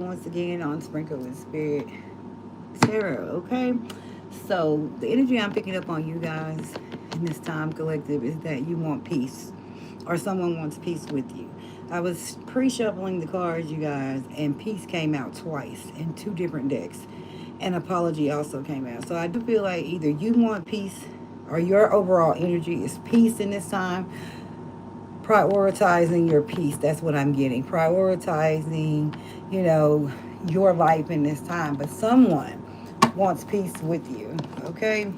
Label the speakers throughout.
Speaker 1: once again on Sprinkle with Spirit Tarot, okay? So, the energy I'm picking up on you guys in this time collective is that you want peace, or someone wants peace with you. I was pre shuffling the cards, you guys, and peace came out twice in two different decks. And apology also came out. So, I do feel like either you want peace or your overall energy is peace in this time, prioritizing your peace. That's what I'm getting. Prioritizing, you know, your life in this time. But someone wants peace with you. Okay?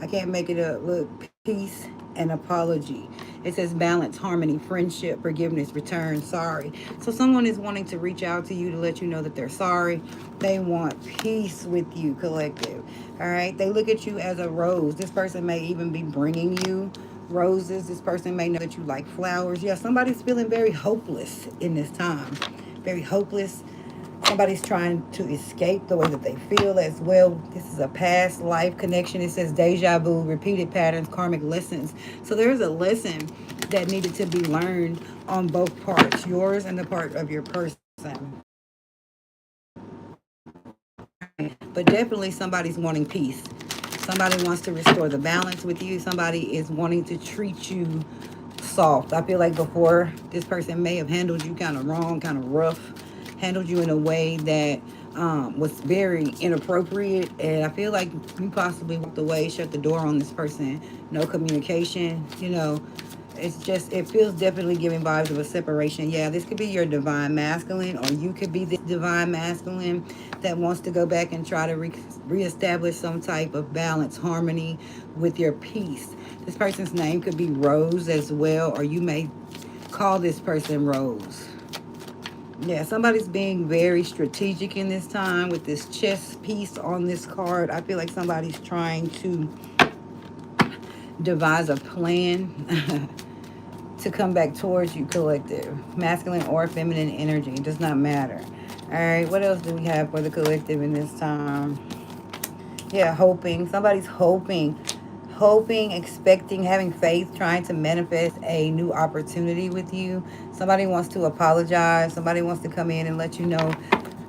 Speaker 1: I can't make it up. Look, peace and apology. It says balance, harmony, friendship, forgiveness, return, sorry. So someone is wanting to reach out to you to let you know that they're sorry. They want peace with you, collective. All right? They look at you as a rose. This person may even be bringing you roses. This person may know that you like flowers. Yeah, somebody's feeling very hopeless in this time. Very hopeless. Somebody's trying to escape the way that they feel as well. This is a past life connection. It says deja vu, repeated patterns, karmic lessons. So there's a lesson that needed to be learned on both parts, yours and the part of your person. But definitely somebody's wanting peace. Somebody wants to restore the balance with you. Somebody is wanting to treat you soft. I feel like before this person may have handled you kind of wrong, kind of rough, handled you in a way that was very inappropriate. And I feel like you possibly walked away, shut the door on this person, no communication, it's just, it feels definitely giving vibes of a separation. Yeah, this could be your divine masculine, or you could be this divine masculine that wants to go back and try to reestablish some type of balance, harmony with your peace. This person's name could be Rose as well, or you may call this person Rose. Yeah, somebody's being very strategic in this time with this chess piece on this card. I feel like somebody's trying to devise a plan to come back towards you, collective. Masculine or feminine energy, it does not matter. All right, what else do we have for the collective in this time? Yeah, hoping. Somebody's hoping, expecting, having faith, trying to manifest a new opportunity with you. Somebody wants to apologize. Somebody wants to come in and let you know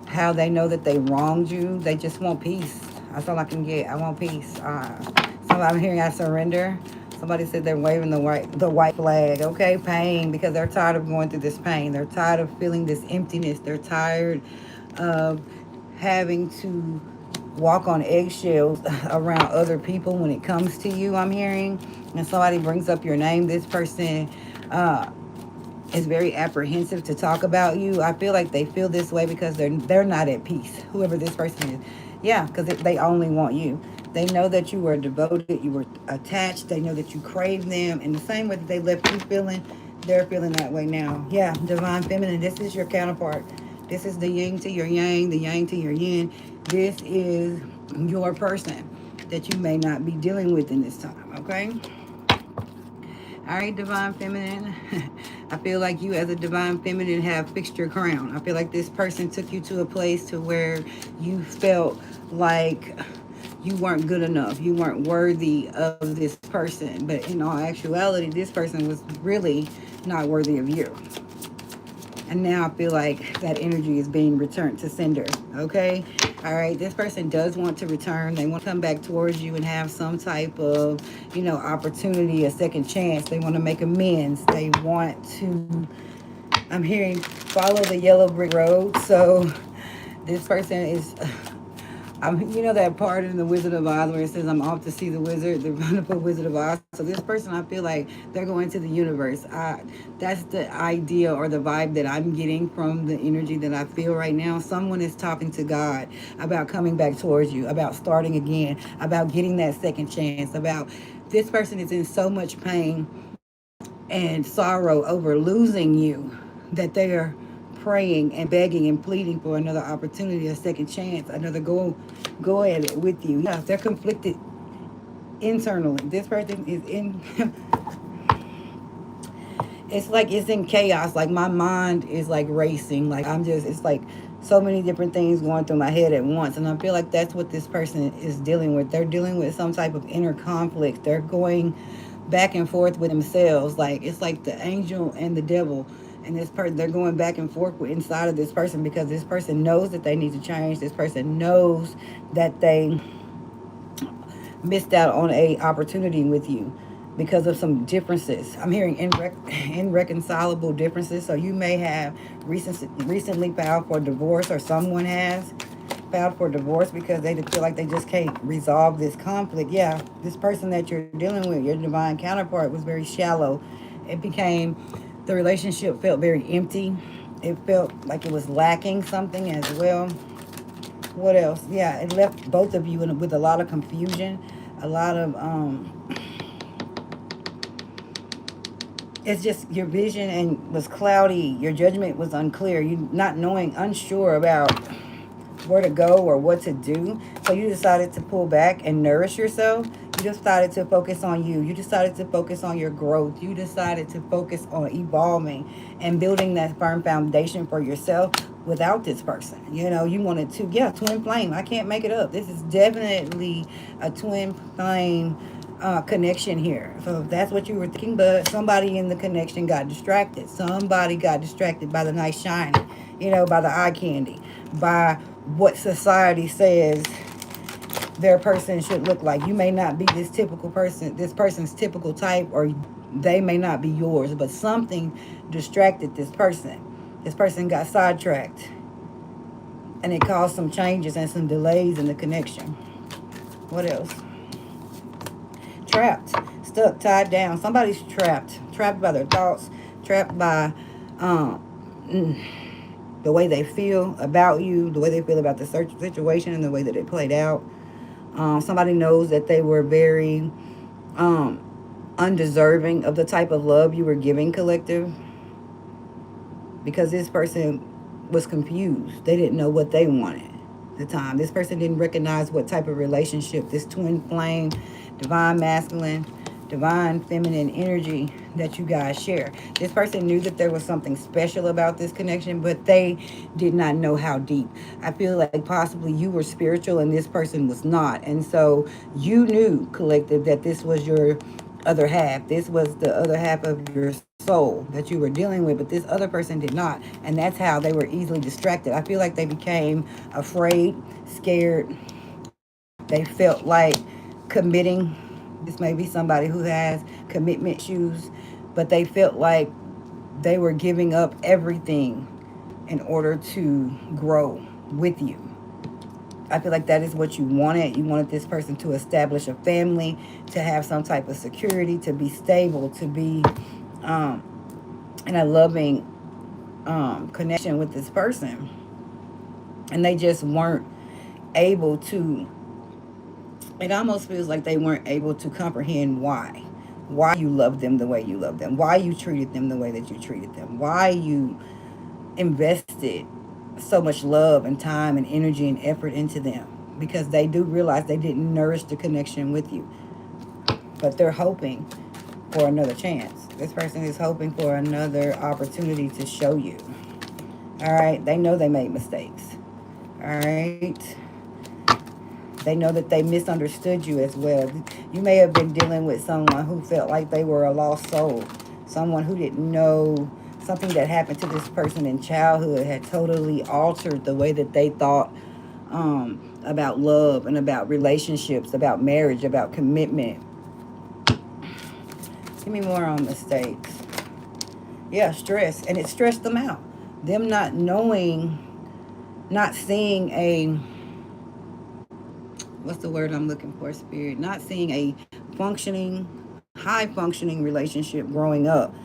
Speaker 1: how they know that they wronged you. They just want peace. That's all I can get. I want peace. So I'm hearing I surrender. Somebody said they're waving the white flag. Okay, pain, because they're tired of going through this pain. They're tired of feeling this emptiness. They're tired of having to walk on eggshells around other people when it comes to you. I'm hearing, and somebody brings up your name. This person is very apprehensive to talk about you. I feel like they feel this way because they're not at peace. Whoever this person is, yeah, because they only want you. They know that you were devoted, you were attached. They know that you crave them, and the same way that they left you feeling, they're feeling that way now. Yeah, divine feminine. This is your counterpart. This is the yin to your yang, the yang to your yin. This is your person that you may not be dealing with in this time. Okay. All right, divine feminine. I feel like you as a divine feminine have fixed your crown. I feel like this person took you to a place to where you felt like you weren't good enough. You weren't worthy of this person. But in all actuality, this person was really not worthy of you. And now I feel like that energy is being returned to sender. Okay? All right. This person does want to return. They want to come back towards you and have some type of, opportunity, a second chance. They want to make amends. They want to, I'm hearing, follow the yellow brick road. So this person is that part in the Wizard of Oz where it says, "I'm off to see the wizard, the wonderful Wizard of Oz." So this person, I feel like they're going to the universe. That's the idea or the vibe that I'm getting from the energy that I feel right now. Someone is talking to God about coming back towards you, about starting again, about getting that second chance, about this person is in so much pain and sorrow over losing you that they are praying and begging and pleading for another opportunity, a second chance, another go at it with you. Yeah, they're conflicted internally. This person is in it's like it's in chaos. Like my mind is like racing. Like it's like so many different things going through my head at once. And I feel like that's what this person is dealing with. They're dealing with some type of inner conflict. They're going back and forth with themselves. Like it's like the angel and the devil And this person, they're going back and forth inside of this person because this person knows that they need to change. This person knows that they missed out on a opportunity with you because of some differences. I'm hearing irreconcilable differences. So you may have recently filed for divorce, or someone has filed for divorce because they feel like they just can't resolve this conflict. Yeah, this person that you're dealing with, your divine counterpart, was very shallow. It became, the relationship felt very empty. It felt like it was lacking something as well. What else? Yeah, it left both of you with a lot of confusion, a lot of it's just your vision and was cloudy. Your judgment was unclear. You not knowing, unsure about where to go or what to do. So you decided to pull back and nourish yourself. You decided to focus on you. You decided to focus on your growth. You decided to focus on evolving and building that firm foundation for yourself without this person. You know, you wanted to, yeah, twin flame. I can't make it up. This is definitely a twin flame connection here. So if that's what you were thinking, but somebody in the connection got distracted. Somebody got distracted by the nice shiny, you know, by the eye candy, by what society says their person should look like. You may not be this typical person, this person's typical type, or they may not be yours, but something distracted this person. This person got sidetracked, and it caused some changes and some delays in the connection. What else? Trapped, stuck, tied down. Somebody's trapped by their thoughts, trapped by the way they feel about you, the way they feel about the situation, and the way that it played out. Somebody knows that they were very undeserving of the type of love you were giving, collective, because this person was confused. They didn't know what they wanted at the time. This person didn't recognize what type of relationship, this twin flame, divine masculine, divine feminine energy that you guys share. This person knew that there was something special about this connection, but they did not know how deep. I feel like possibly you were spiritual and this person was not. And so you knew, collective, that this was your other half. This was the other half of your soul that you were dealing with, but this other person did not. And that's how they were easily distracted. I feel like they became afraid, scared. They felt like committing. This may be somebody who has commitment issues, but they felt like they were giving up everything in order to grow with you. I feel like that is what you wanted. You wanted this person to establish a family, to have some type of security, to be stable, to be in a loving connection with this person. And they just weren't able to, it almost feels like they weren't able to comprehend why you loved them the way you loved them, why you treated them the way that you treated them, why you invested so much love and time and energy and effort into them, because they do realize they didn't nourish the connection with you, but they're hoping for another chance. This person is hoping for another opportunity to show you. All right, they know they made mistakes. All right, they know that they misunderstood you as well. You may have been dealing with someone who felt like they were a lost soul. Someone who didn't know something that happened to this person in childhood had totally altered the way that they thought about love and about relationships, about marriage, about commitment. Give me more on mistakes. Yeah, stress. And it stressed them out. Them not knowing, not seeing a, what's the word I'm looking for, spirit? Not seeing a functioning, high functioning relationship growing up.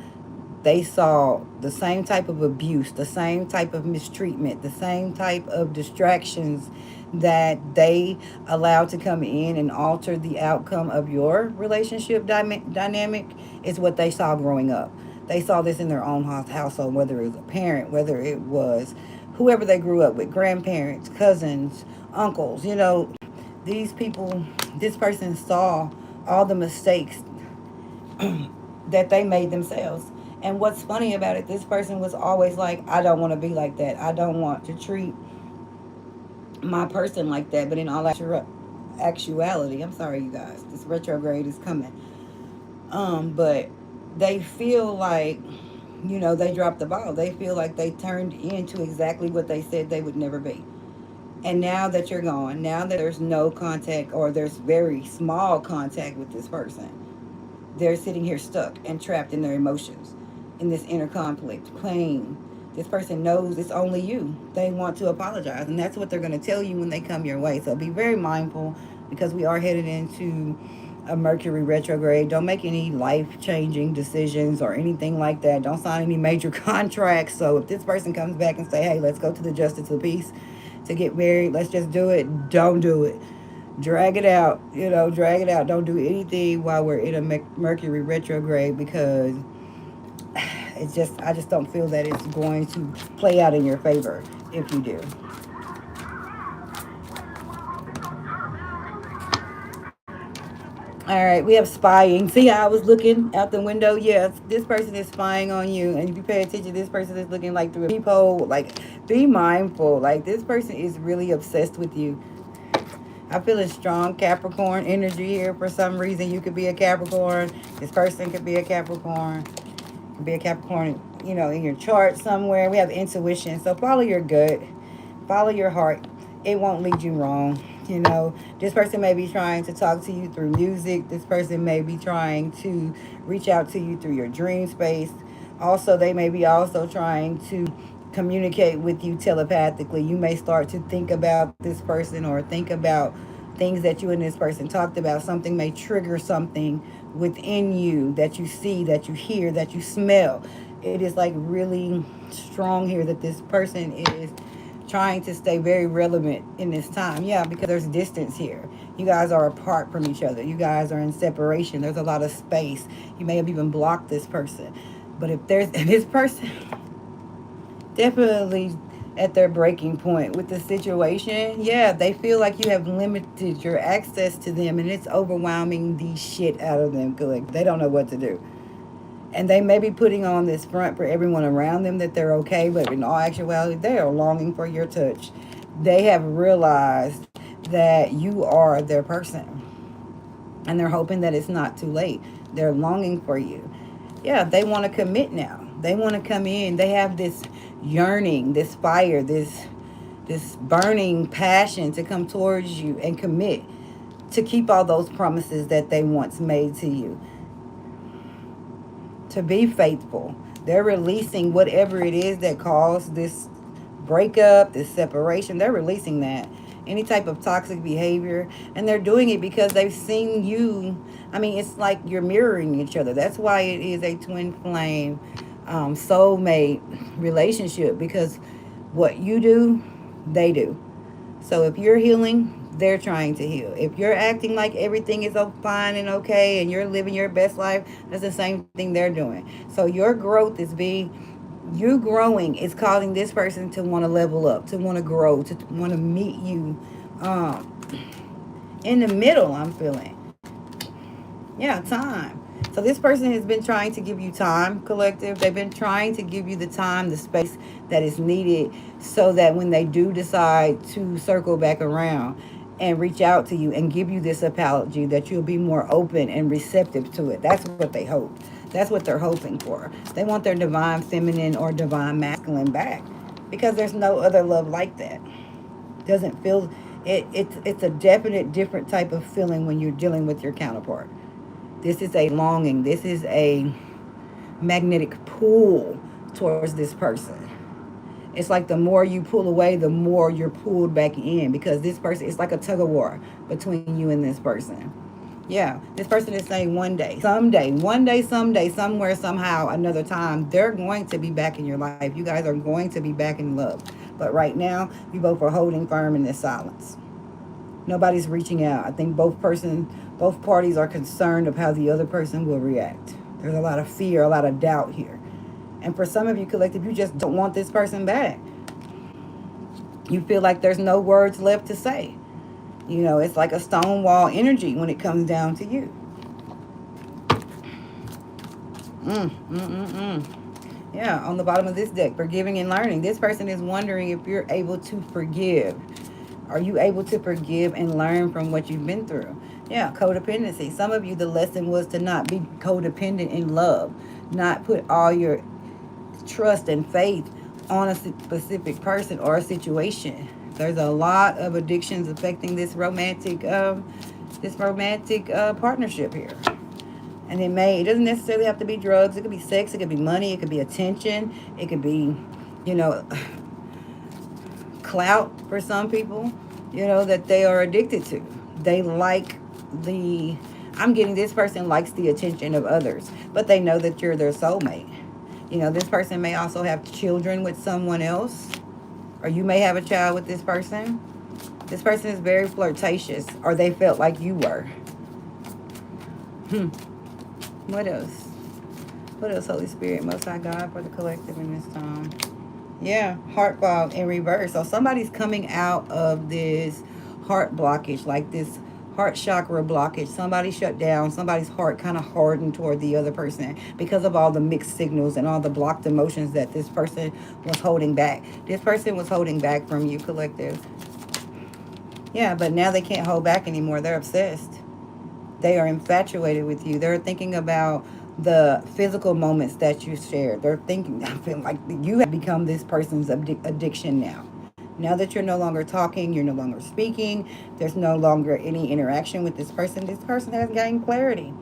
Speaker 1: They saw the same type of abuse, the same type of mistreatment, the same type of distractions that they allowed to come in and alter the outcome of your relationship dynamic is what they saw growing up. They saw this in their own household, whether it was a parent, whether it was whoever they grew up with, grandparents, cousins, uncles. You know, these people, this person saw all the mistakes that they made themselves. And what's funny about it, this person was always like, I don't want to be like that. I don't want to treat my person like that. But in all actuality, I'm sorry, you guys, this retrograde is coming. But they feel like You know, they dropped the ball. They feel like they turned into exactly what they said they would never be. And now that you're gone, now that there's no contact or there's very small contact with this person, they're sitting here stuck and trapped in their emotions, in this inner conflict, playing. This person knows it's only you. They want to apologize, and that's what they're going to tell you when they come your way. So be very mindful, because we are headed into a Mercury retrograde. Don't make any life-changing decisions or anything like that. Don't sign any major contracts. So if this person comes back and say, hey, let's go to the justice of peace to get married, let's just do it, don't do it. Drag it out, you know, drag it out. Don't do anything while we're in a Mercury retrograde, because it's just, I just don't feel that it's going to play out in your favor if you do. All right, we have spying. See, I was looking out the window. Yes, this person is spying on you, and if you pay attention, this person is looking like through a peephole. Like, be mindful. Like, this person is really obsessed with you. I feel a strong Capricorn energy here. For some reason, you could be a Capricorn. This person could be a Capricorn. Could be a Capricorn, you know, in your chart somewhere. We have intuition. So follow your gut. Follow your heart. It won't lead you wrong. You know, this person may be trying to talk to you through music. This person may be trying to reach out to you through your dream space. Also, they may be also trying to communicate with you telepathically. You may start to think about this person or think about things that you and this person talked about. Something may trigger something within you that you see, that you hear, that you smell. It is like really strong here that this person is trying to stay very relevant in this time. Yeah, because there's distance here. You guys are apart from each other. You guys are in separation. There's a lot of space. You may have even blocked this person. But if there's this person definitely at their breaking point with the situation, yeah, they feel like you have limited your access to them, and it's overwhelming the shit out of them. Like, they don't know what to do. And they may be putting on this front for everyone around them that they're okay, but in all actuality, they are longing for your touch. They have realized that you are their person, and they're hoping that it's not too late. They're longing for you. Yeah, they want to commit now. They want to come in. They have this yearning, this fire, this burning passion to come towards you and commit, to keep all those promises that they once made to you, to be faithful. They're releasing whatever it is that caused this breakup, this separation. They're releasing that. Any type of toxic behavior. And they're doing it because they've seen you. I mean, it's like you're mirroring each other. That's why it is a twin flame soulmate relationship, because what you do, they do. So if you're healing, they're trying to heal. If you're acting like everything is so fine and okay and you're living your best life, that's the same thing they're doing. So your growth is you growing is causing this person to want to level up, to want to grow, to want to meet you in the middle, I'm feeling. Yeah, time. So this person has been trying to give you time, collective. They've been trying to give you the time, the space that is needed, so that when they do decide to circle back around and reach out to you and give you this apology, that you'll be more open and receptive to it. That's what they hope. That's what they're hoping for. They want their divine feminine or divine masculine back, because there's no other love like that. Doesn't feel it's a definite different type of feeling when you're dealing with your counterpart. This is a longing. This is a magnetic pull towards this person. It's like the more you pull away, the more you're pulled back in, because this person, it's like a tug of war between you and this person. Yeah, this person is saying one day, someday, one day, someday, somewhere, somehow, another time, they're going to be back in your life. You guys are going to be back in love. But right now, you both are holding firm in this silence. Nobody's reaching out. I think both parties are concerned of how the other person will react. There's a lot of fear, a lot of doubt here. And for some of you, collective, you just don't want this person back. You feel like there's no words left to say. You know, it's like a stonewall energy when it comes down to you. Yeah, on the bottom of this deck, forgiving and learning. This person is wondering if you're able to forgive. Are you able to forgive and learn from what you've been through? Yeah, codependency. Some of you, the lesson was to not be codependent in love. Not put all your trust and faith on a specific person or a situation. There's a lot of addictions affecting this romantic partnership here. And it doesn't necessarily have to be drugs. It could be sex. It could be money. It could be attention. It could be, you know, clout for some people, that they are addicted to. They like I'm getting this person likes the attention of others, but they know that you're their soulmate. This person may also have children with someone else, or you may have a child with this person. This person is very flirtatious, or they felt like you were. What else? What else, Holy Spirit, Most High God, for the collective in this time? Yeah, heart fog in reverse. So somebody's coming out of this heart blockage, like this heart chakra blockage. Somebody shut down. Somebody's heart kind of hardened toward the other person because of all the mixed signals and all the blocked emotions that this person was holding back. This person was holding back from you, collective. Yeah, but now they can't hold back anymore. They're obsessed. They are infatuated with you. They're thinking about the physical moments that you shared. They're thinking, I feel like you have become this person's addiction now. Now that you're no longer talking, you're no longer speaking, there's no longer any interaction with this person has gained clarity.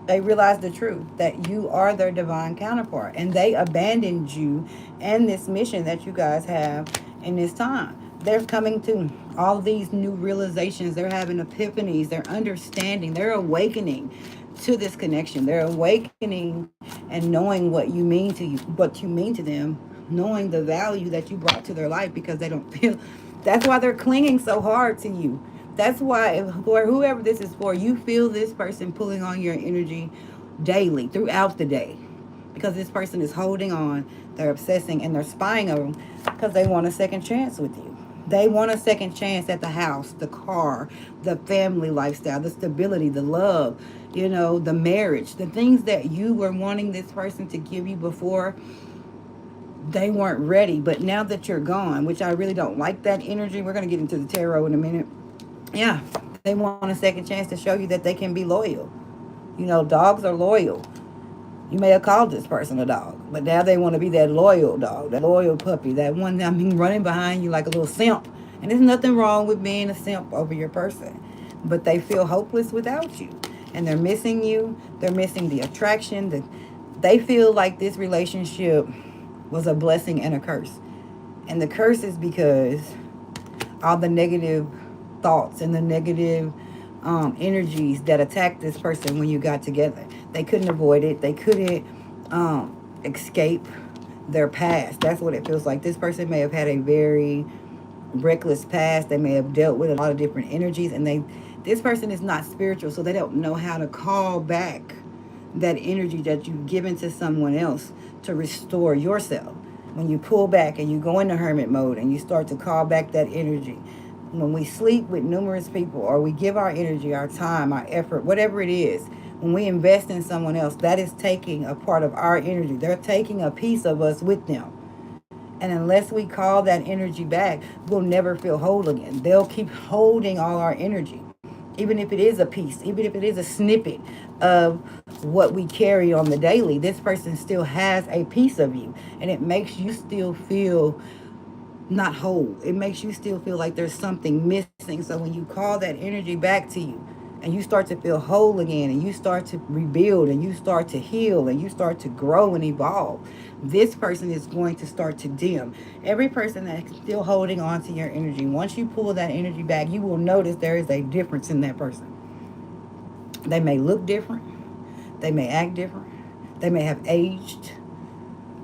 Speaker 1: They realize the truth, that you are their divine counterpart. And they abandoned you and this mission that you guys have in this time. They're coming to all these new realizations. They're having epiphanies. They're understanding. They're awakening to this connection. They're awakening and knowing what you mean to you, what you mean to them, knowing the value that you brought to their life, because they don't feel. That's why they're clinging so hard to you. That's why, for whoever this is for, you feel this person pulling on your energy daily, throughout the day, because this person is holding on. They're obsessing and they're spying on them because they want a second chance with you. They want a second chance at the house, the car, the family lifestyle, the stability, the love, the marriage, the things that you were wanting this person to give you before. They weren't ready, but now that you're gone, which I really don't like that energy. We're going to get into the tarot in a minute. Yeah, they want a second chance to show you that they can be loyal. Dogs are loyal. You may have called this person a dog, but now they want to be that loyal dog, that loyal puppy, that one, running behind you like a little simp. And there's nothing wrong with being a simp over your person, but they feel hopeless without you. And they're missing you. They're missing the attraction. They feel like this relationship was a blessing and a curse. And the curse is because all the negative thoughts and the negative energies that attacked this person when you got together. They couldn't avoid it. They couldn't escape their past. That's what it feels like. This person may have had a very reckless past. They may have dealt with a lot of different energies, and this person is not spiritual, so they don't know how to call back that energy that you've given to someone else to restore yourself. When you pull back and you go into hermit mode and you start to call back that energy. When we sleep with numerous people, or we give our energy, our time, our effort, whatever it is, when we invest in someone else, that is taking a part of our energy. They're taking a piece of us with them. And unless we call that energy back, we'll never feel whole again. They'll keep holding all our energy. Even if it is a piece, even if it is a snippet of what we carry on the daily, this person still has a piece of you. And it makes you still feel not whole. It makes you still feel like there's something missing. So when you call that energy back to you and you start to feel whole again, and you start to rebuild, and you start to heal, and you start to grow and evolve, this person is going to start to dim. Every person that's still holding on to your energy, once you pull that energy back, you will notice there is a difference in that person. They may look different. They may act different. They may have aged.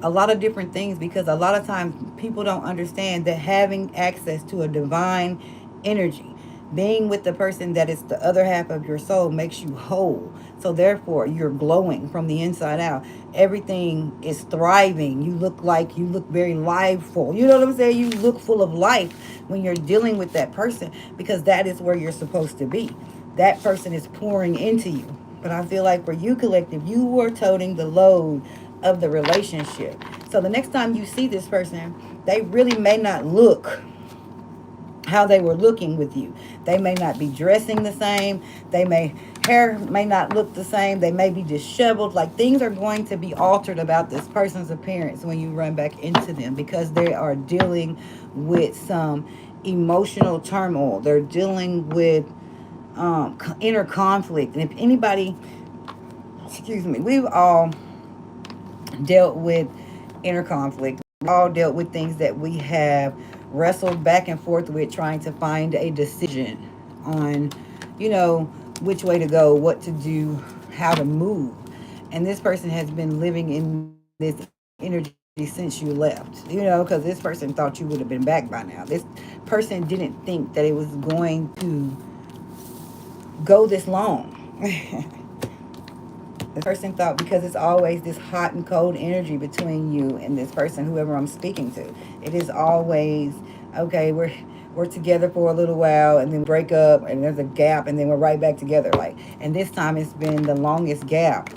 Speaker 1: A lot of different things, because a lot of times people don't understand that having access to a divine energy, being with the person that is the other half of your soul, makes you whole. So therefore, you're glowing from the inside out. Everything is thriving. You look very liveful. You know what I'm saying? You look full of life when you're dealing with that person, because that is where you're supposed to be. That person is pouring into you. But I feel like for you, collective, you were toting the load of the relationship. So the next time you see this person, they really may not look how they were looking with you. They may not be dressing the same. Hair may not look the same. They may be disheveled. Like, things are going to be altered about this person's appearance when you run back into them, because they are dealing with some emotional turmoil. They're dealing with inner conflict. And if anybody, excuse me, we've all dealt with inner conflict. We've all dealt with things that we have wrestled back and forth with, trying to find a decision on, which way to go, what to do, how to move. And this person has been living in this energy since you left, because this person thought you would have been back by now. This person didn't think that it was going to go this long. The person thought, because it's always this hot and cold energy between you and this person, whoever I'm speaking to. It is always, okay, we're together for a little while and then break up and there's a gap and then we're right back together. And this time it's been the longest gap.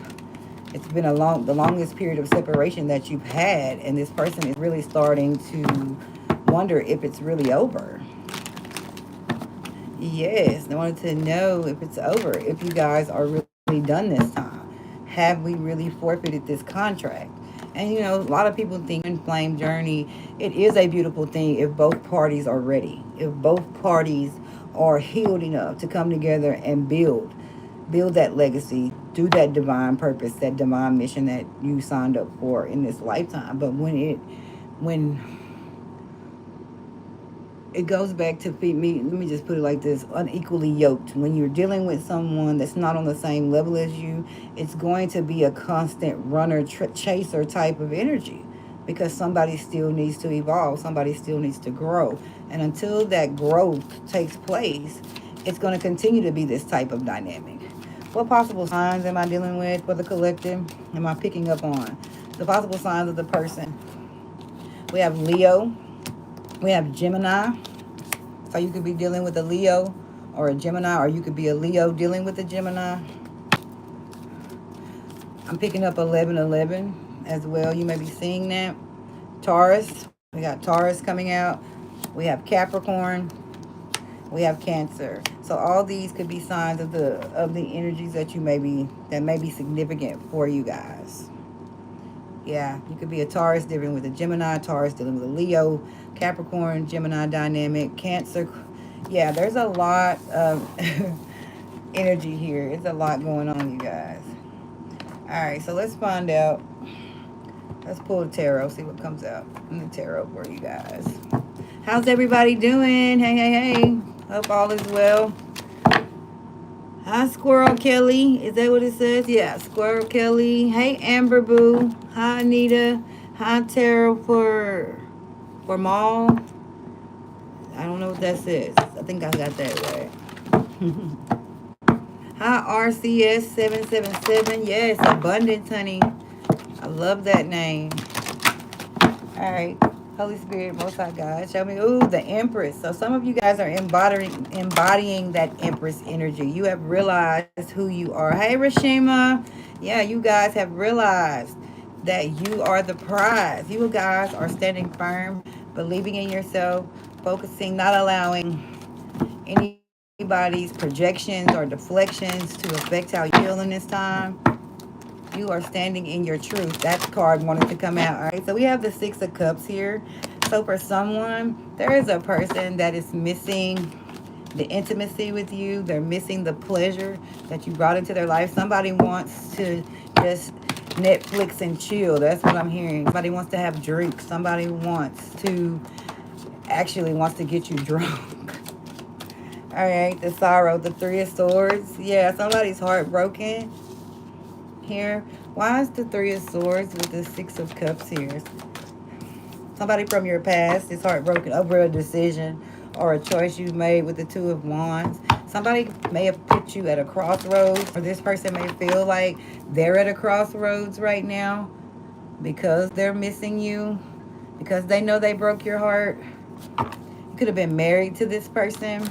Speaker 1: It's been the longest period of separation that you've had, and this person is really starting to wonder if it's really over. Yes, I wanted to know if it's over, if you guys are really done this time. Have we really forfeited this contract? And a lot of people think in flame journey, it is a beautiful thing if both parties are ready, if both parties are healed enough to come together and build that legacy, do that divine purpose, that divine mission that you signed up for in this lifetime. But when it goes back to me, let me just put it like this: unequally yoked. When you're dealing with someone that's not on the same level as you, it's going to be a constant runner, chaser type of energy, because somebody still needs to evolve, somebody still needs to grow. And until that growth takes place, it's going to continue to be this type of dynamic. What possible signs am I dealing with for the collective? Am I picking up on the possible signs of the person? We have Leo. We have Gemini. So you could be dealing with a Leo or a Gemini, or you could be a Leo dealing with a Gemini. I'm picking up 1111 as well. You may be seeing that. Taurus. We got Taurus coming out. We have Capricorn. We have Cancer. So all these could be signs of the energies that may be significant for you guys. Yeah, you could be a Taurus dealing with a Gemini, Taurus dealing with a Leo, Capricorn, Gemini dynamic, Cancer. Yeah, there's a lot of energy here. It's a lot going on, you guys. All right, so let's find out. Let's pull the tarot, see what comes out in the tarot for you guys. How's everybody doing? Hey, hey, hey. Hope all is well. Hi, Squirrel Kelly. Is that what it says? Yeah, Squirrel Kelly. Hey, Amber Boo. Hi, Anita. Hi, Tarot for Maul. I don't know what that says. I think I got that right. Hi, RCS777. Yes, Abundance, honey. I love that name. All right. Holy Spirit, Most High God, show me. Ooh, the Empress. So some of you guys are embodying that Empress energy. You have realized who you are. Hey, Rashima. Yeah, you guys have realized that you are the prize. You guys are standing firm, believing in yourself, focusing, not allowing anybody's projections or deflections to affect how you feel in this time. You are standing in your truth. That card wanted to come out. All right, so we have the Six of Cups here. So for someone, there is a person that is missing the intimacy with you. They're missing the pleasure that you brought into their life. Somebody wants to just Netflix and chill. That's what I'm hearing. Somebody wants to have drinks. Somebody wants to get you drunk. All right, the Sorrow, the Three of Swords. Yeah, somebody's heartbroken here. Why is the Three of Swords with the Six of Cups here? Somebody from your past is heartbroken over a decision or a choice you made with the Two of Wands. Somebody may have put you at a crossroads, or this person may feel like they're at a crossroads right now because they're missing you, because they know they broke your heart. You could have been married to this person,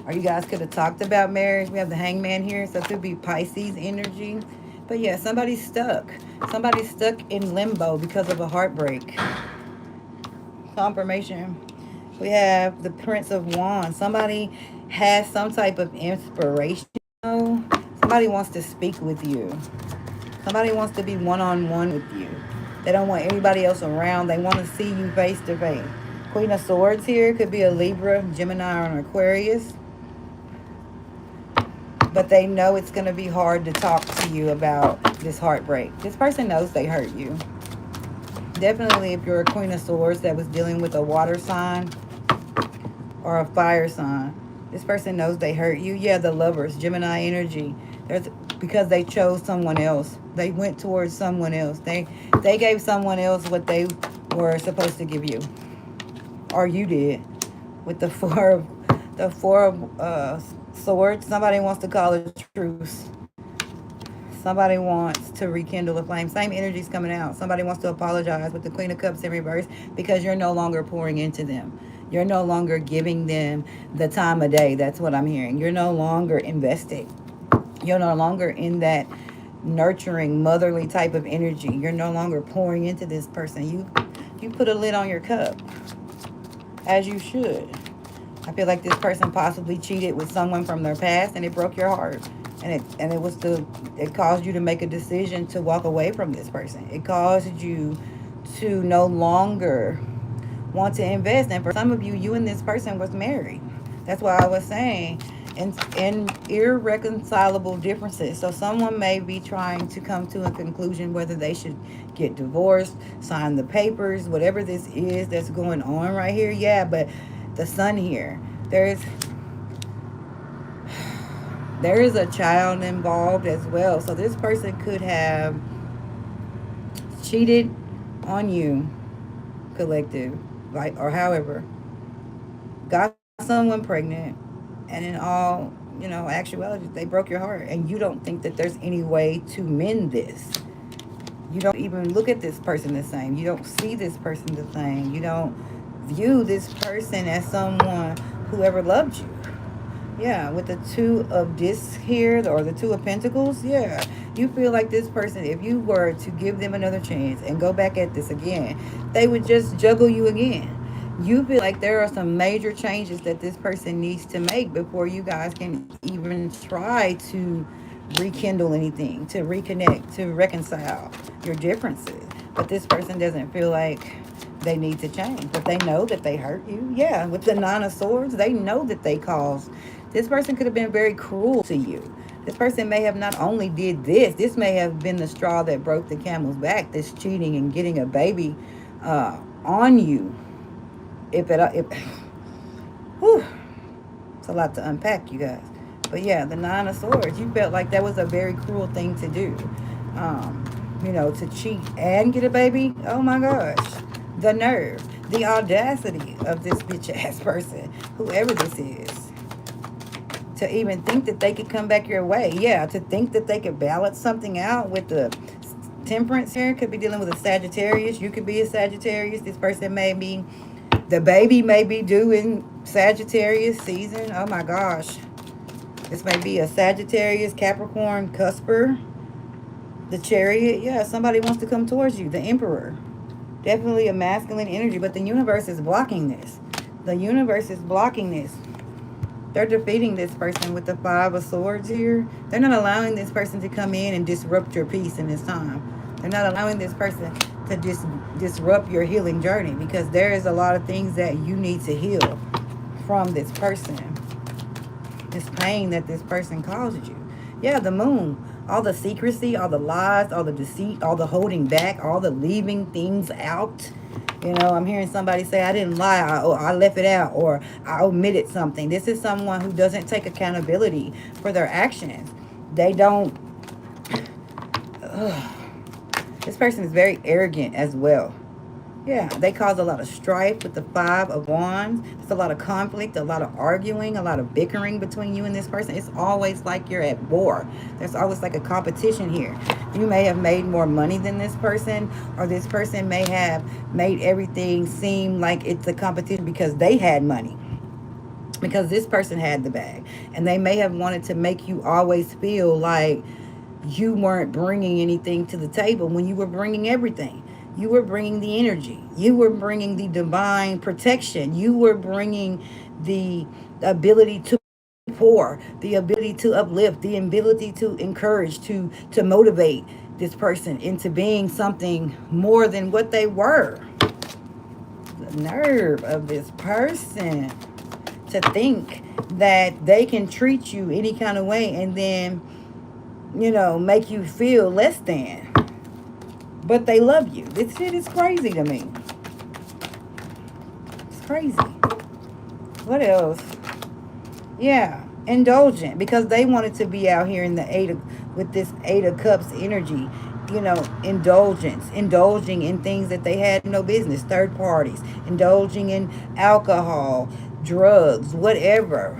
Speaker 1: or you guys could have talked about marriage. We have the Hangman here, so it could be Pisces energy. But yeah, somebody's stuck. Somebody's stuck in limbo because of a heartbreak. Confirmation. We have the Prince of Wands. Somebody has some type of inspiration. Somebody wants to speak with you. Somebody wants to be one-on-one with you. They don't want anybody else around. They want to see you face to face. Queen of Swords here could be a Libra, Gemini, or an Aquarius. But they know it's going to be hard to talk to you about this heartbreak. This person knows they hurt you. Definitely if you're a Queen of Swords that was dealing with a water sign or a fire sign, this person knows they hurt you. Yeah, the Lovers, Gemini energy. There's because they chose someone else. They went towards someone else. They gave someone else what they were supposed to give you, or you did. With the four of swords, somebody wants to call a truce. Somebody wants to rekindle the flame. Same energy's coming out. Somebody wants to apologize with the Queen of Cups in reverse because you're no longer pouring into them. You're no longer giving them the time of day. That's what I'm hearing. You're no longer investing. You're no longer in that nurturing, motherly type of energy. You're no longer pouring into this person. You put a lid on your cup, as you should. I feel like this person possibly cheated with someone from their past and it broke your heart. And it caused you to make a decision to walk away from this person. It caused you to no longer want to invest. And for some of you, you and this person was married. That's why I was saying in irreconcilable differences. So someone may be trying to come to a conclusion whether they should get divorced, sign the papers, whatever this is that's going on right here. Yeah, but the Sun here, there is a child involved as well. So this person could have cheated on you, collective, like, or however, got someone pregnant, and in all, actuality, they broke your heart, and you don't think that there's any way to mend this. You don't even look at this person the same. You don't see this person the same. You don't view this person as someone who ever loved you. Yeah, with the Two of Discs here, or the Two of Pentacles, yeah. You feel like this person, if you were to give them another chance and go back at this again, they would just juggle you again. You feel like there are some major changes that this person needs to make before you guys can even try to rekindle anything, to reconnect, to reconcile your differences. But this person doesn't feel like they need to change, but they know that they hurt you. Yeah, with the Nine of Swords, they know that they caused. This person could have been very cruel to you. This person may have not only did this may have been the straw that broke the camel's back, this cheating and getting a baby on you. Whew, it's a lot to unpack, you guys. But yeah, the Nine of Swords, you felt like that was a very cruel thing to do. To cheat and get a baby. Oh my gosh. The nerve, the audacity of this bitch ass person, whoever this is, to even think that they could come back your way. Yeah, to think that they could balance something out with the Temperance here. Could be dealing with a Sagittarius. You could be a Sagittarius. This person may be, the baby may be due in Sagittarius season. Oh my gosh. This may be a Sagittarius, Capricorn, Cusper, the Chariot. Yeah, somebody wants to come towards you. The Emperor. Definitely a masculine energy, but the universe is blocking this. The universe is blocking this. They're defeating this person with the Five of Swords here. They're not allowing this person to come in and disrupt your peace in this time. They're not allowing this person to disrupt your healing journey, because there is a lot of things that you need to heal from this person. This pain that this person caused you. Yeah, the Moon. All the secrecy, all the lies, all the deceit, all the holding back, all the leaving things out. I'm hearing somebody say, I didn't lie, I left it out, or I omitted something. This is someone who doesn't take accountability for their actions. They don't. This person is very arrogant as well. Yeah, they cause a lot of strife with the Five of Wands. There's a lot of conflict, a lot of arguing, a lot of bickering between you and this person. It's always like you're at war. There's always like a competition here. You may have made more money than this person, or this person may have made everything seem like it's a competition because they had money, because this person had the bag. And they may have wanted to make you always feel like you weren't bringing anything to the table when you were bringing everything. You were bringing the energy. You were bringing the divine protection. You were bringing the ability to pour, the ability to uplift, the ability to encourage, to motivate this person into being something more than what they were. The nerve of this person to think that they can treat you any kind of way and then, make you feel less than. But they love you. This shit is crazy to me. It's crazy. What else? Yeah, indulgent, because they wanted to be out here in the with this Eight of Cups energy. Indulgence, indulging in things that they had no business. Third parties, indulging in alcohol, drugs, whatever.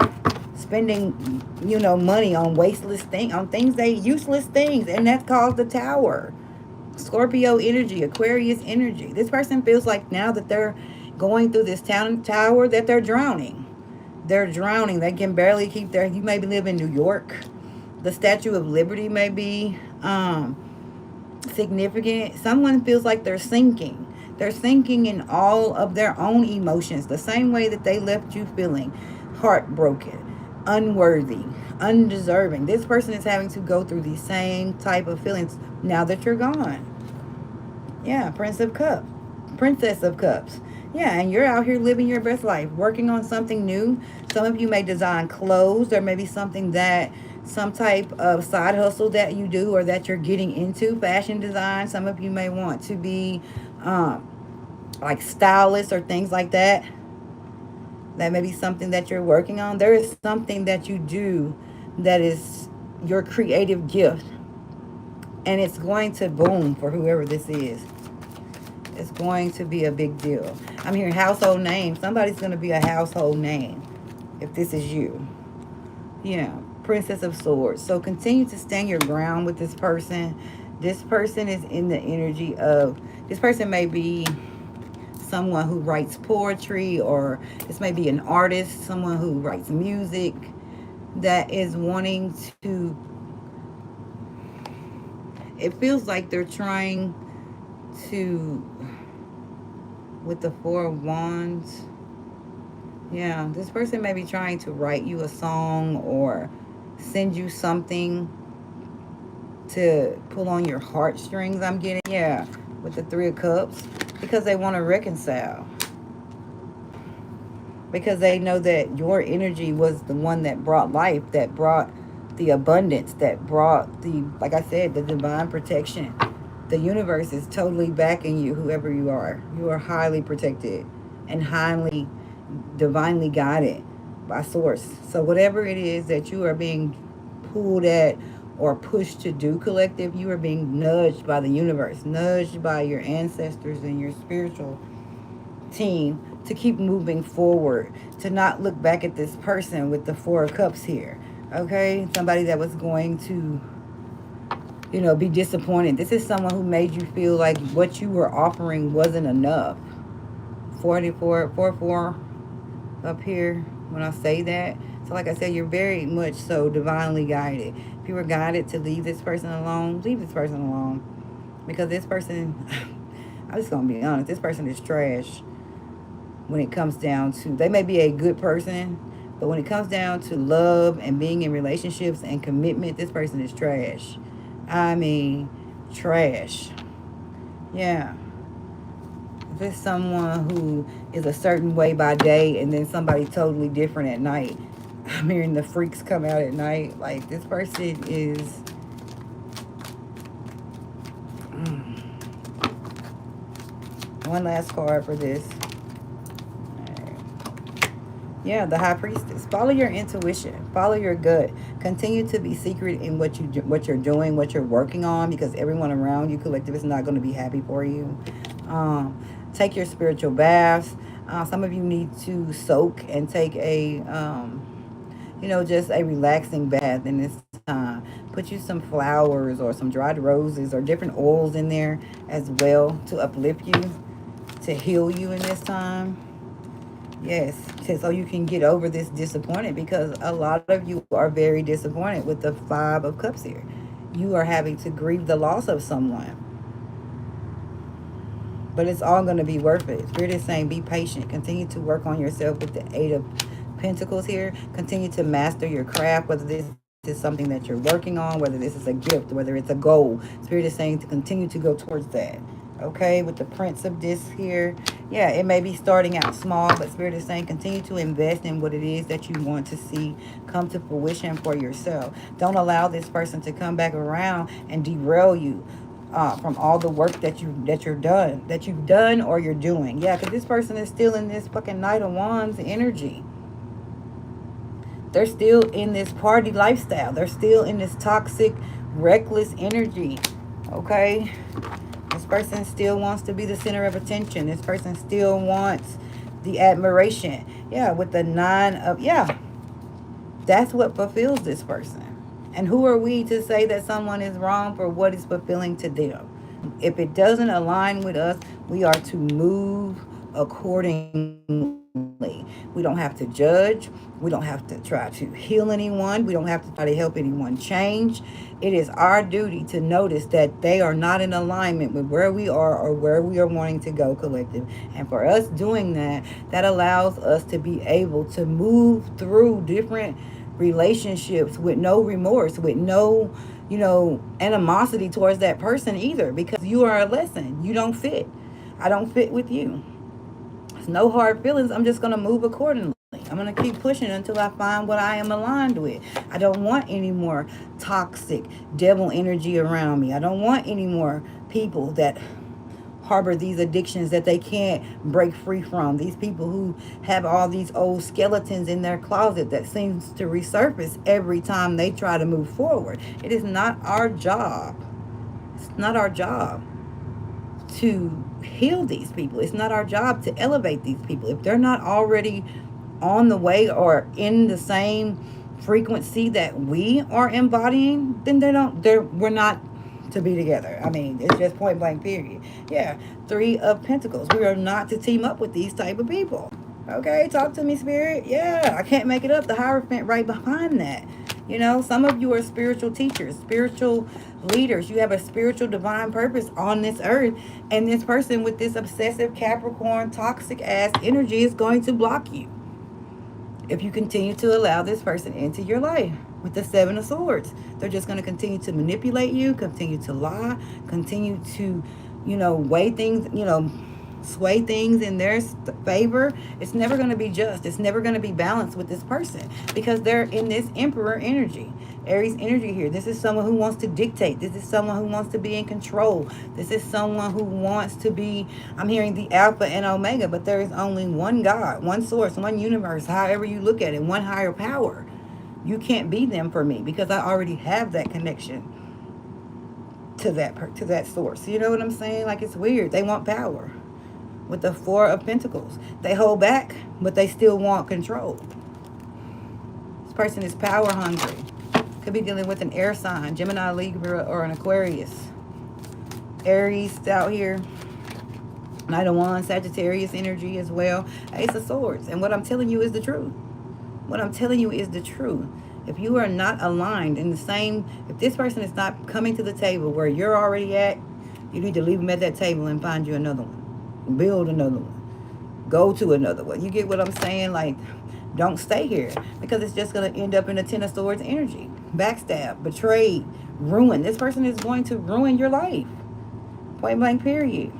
Speaker 1: Spending, money on on things useless things, and that's called the Tower. Scorpio energy, Aquarius energy. This person feels like now that they're going through this tower that they're drowning. They're drowning. They can barely keep their. You maybe live in New York. The Statue of Liberty may be significant. Someone feels like they're sinking. They're sinking in all of their own emotions, the same way that they left you feeling heartbroken, unworthy, undeserving. This person is having to go through these same type of feelings now that you're gone. Yeah, Princess of Cups. Yeah, and you're out here living your best life, working on something new. Some of you may design clothes. There may be some type of side hustle that you do or that you're getting into, fashion design. Some of you may want to be like stylists or things like that. That may be something that you're working on. There is something that you do that is your creative gift. And it's going to boom for whoever this is. It's going to be a big deal. I'm hearing household name. Somebody's going to be a household name if this is you. Yeah, Princess of Swords. So continue to stand your ground with this person. This person is in the energy of, this person may be someone who writes poetry, or this may be an artist, someone who writes music that is wanting to, it feels like they're trying to, with the Four of Wands, yeah, this person may be trying to write you a song or send you something to pull on your heartstrings, I'm getting. Yeah, with the Three of Cups, because they want to reconcile. Because they know that your energy was the one that brought life, that brought the abundance, that brought the, like I said, the divine protection. The universe is totally backing you, whoever you are. You are highly protected and highly divinely guided by source. So whatever it is that you are being pulled at or pushed to do, collective, you are being nudged by the universe, nudged by your ancestors and your spiritual team to keep moving forward, to not look back at this person with the Four of Cups here. Okay? Somebody that was going to, be disappointed. This is someone who made you feel like what you were offering wasn't enough. 44 up here when I say that. So like I said, you're very much so divinely guided. If you were guided to leave this person alone, leave this person alone. Because this person, I'm just going to be honest, this person is trash when it comes down to, they may be a good person, but when it comes down to love and being in relationships and commitment, this person is trash. I mean, trash. Yeah. If it's someone who is a certain way by day and then somebody totally different at night, I'm hearing the freaks come out at night. Like, this person is... One last card for this. Yeah, the High Priestess. Follow your intuition. Follow your gut. Continue to be secret in what you're doing, what you're working on, because everyone around you, collective, is not going to be happy for you. Take your spiritual baths. Some of you need to soak and take a, just a relaxing bath in this time. Put you some flowers or some dried roses or different oils in there as well to uplift you, to heal you in this time. Yes, so you can get over this disappointment, because a lot of you are very disappointed with the Five of Cups here. You are having to grieve the loss of someone. But it's all going to be worth it. Spirit is saying be patient. Continue to work on yourself with the Eight of Pentacles here. Continue to master your craft, whether this is something that you're working on, whether this is a gift, whether it's a goal. Spirit is saying to continue to go towards that. Okay, with the Prince of Discs here. Yeah, it may be starting out small, but Spirit is saying continue to invest in what it is that you want to see come to fruition for yourself. Don't allow this person to come back around and derail you from all the work that you've done or you're doing. Yeah, because this person is still in this fucking Knight of Wands energy. They're still in this party lifestyle. They're still in this toxic, reckless energy. Okay? This person still wants to be the center of attention. This person still wants the admiration. Yeah, with the Nine of... Yeah, that's what fulfills this person. And who are we to say that someone is wrong for what is fulfilling to them? If it doesn't align with us, we are to move accordingly. We don't have to judge. We don't have to try to heal anyone. We don't have to try to help anyone change. It is our duty to notice that they are not in alignment with where we are or where we are wanting to go, collective. And for us doing that, that allows us to be able to move through different relationships with no remorse, with no, animosity towards that person either, because you are a lesson. You don't fit. I don't fit with you. There's no hard feelings. I'm just going to move accordingly. I'm going to keep pushing until I find what I am aligned with. I don't want any more toxic devil energy around me. I don't want any more people that harbor these addictions that they can't break free from. These people who have all these old skeletons in their closet that seems to resurface every time they try to move forward. It is not our job. It's not our job to heal these people. It's not our job to elevate these people. If they're not already on the way or in the same frequency that we are embodying, then we're not to be together. I mean, it's just point blank period. Yeah, Three of Pentacles. We are not to team up with these type of people. Okay, talk to me, Spirit. Yeah, I can't make it up. The Hierophant right behind that. Some of you are spiritual teachers, spiritual leaders. You have a spiritual divine purpose on this earth. And this person with this obsessive Capricorn toxic ass energy is going to block you if you continue to allow this person into your life. With the Seven of Swords, they're just going to continue to manipulate you, continue to lie, continue to, weigh things, sway things in their favor. It's never going to be just. It's never going to be balanced with this person because they're in this Emperor energy, Aries energy here. This is someone who wants to dictate. This is someone who wants to be in control. This is someone who wants to be, I'm hearing the Alpha and Omega, but there is only one God, one source, one universe, however you look at it, one higher power. You can't be them for me because I already have that connection to that source. You know what I'm saying? Like, it's weird. They want power. With the Four of Pentacles, they hold back, but they still want control. This person is power hungry. Could be dealing with an air sign, Gemini, Libra, or an Aquarius. Aries out here. Knight of Wands, Sagittarius energy as well. Ace of Swords. And what I'm telling you is the truth. What I'm telling you is the truth. If you are not aligned in the same, if this person is not coming to the table where you're already at, you need to leave them at that table and find you another one. Build another one. Go to another one. You get what I'm saying? Like, don't stay here because it's just going to end up in the Ten of Swords energy. Backstab, betrayed, ruin. This person is going to ruin your life. Point blank period.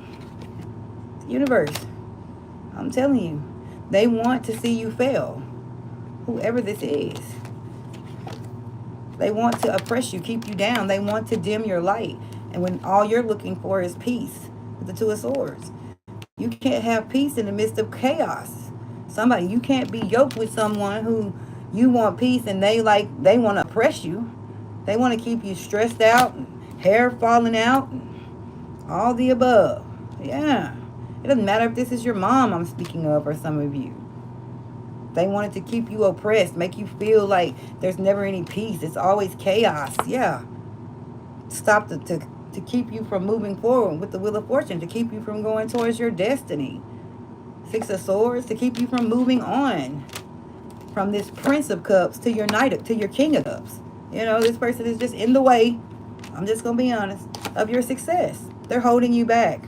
Speaker 1: Universe. I'm telling you. They want to see you fail. Whoever this is. They want to oppress you, keep you down. They want to dim your light. And when all you're looking for is peace with the Two of Swords. You can't have peace in the midst of chaos. You can't be yoked with someone who you want peace and they want to oppress you. They want to keep you stressed out, and hair falling out, and all the above. Yeah. It doesn't matter if this is your mom I'm speaking of or some of you. They wanted to keep you oppressed, make you feel like there's never any peace. It's always chaos. Yeah. Stop to keep you from moving forward with the Wheel of Fortune, to keep you from going towards your destiny. Six of Swords, to keep you from moving on from this Prince of Cups to your King of Cups. This person is just in the way, I'm just going to be honest, of your success. They're holding you back.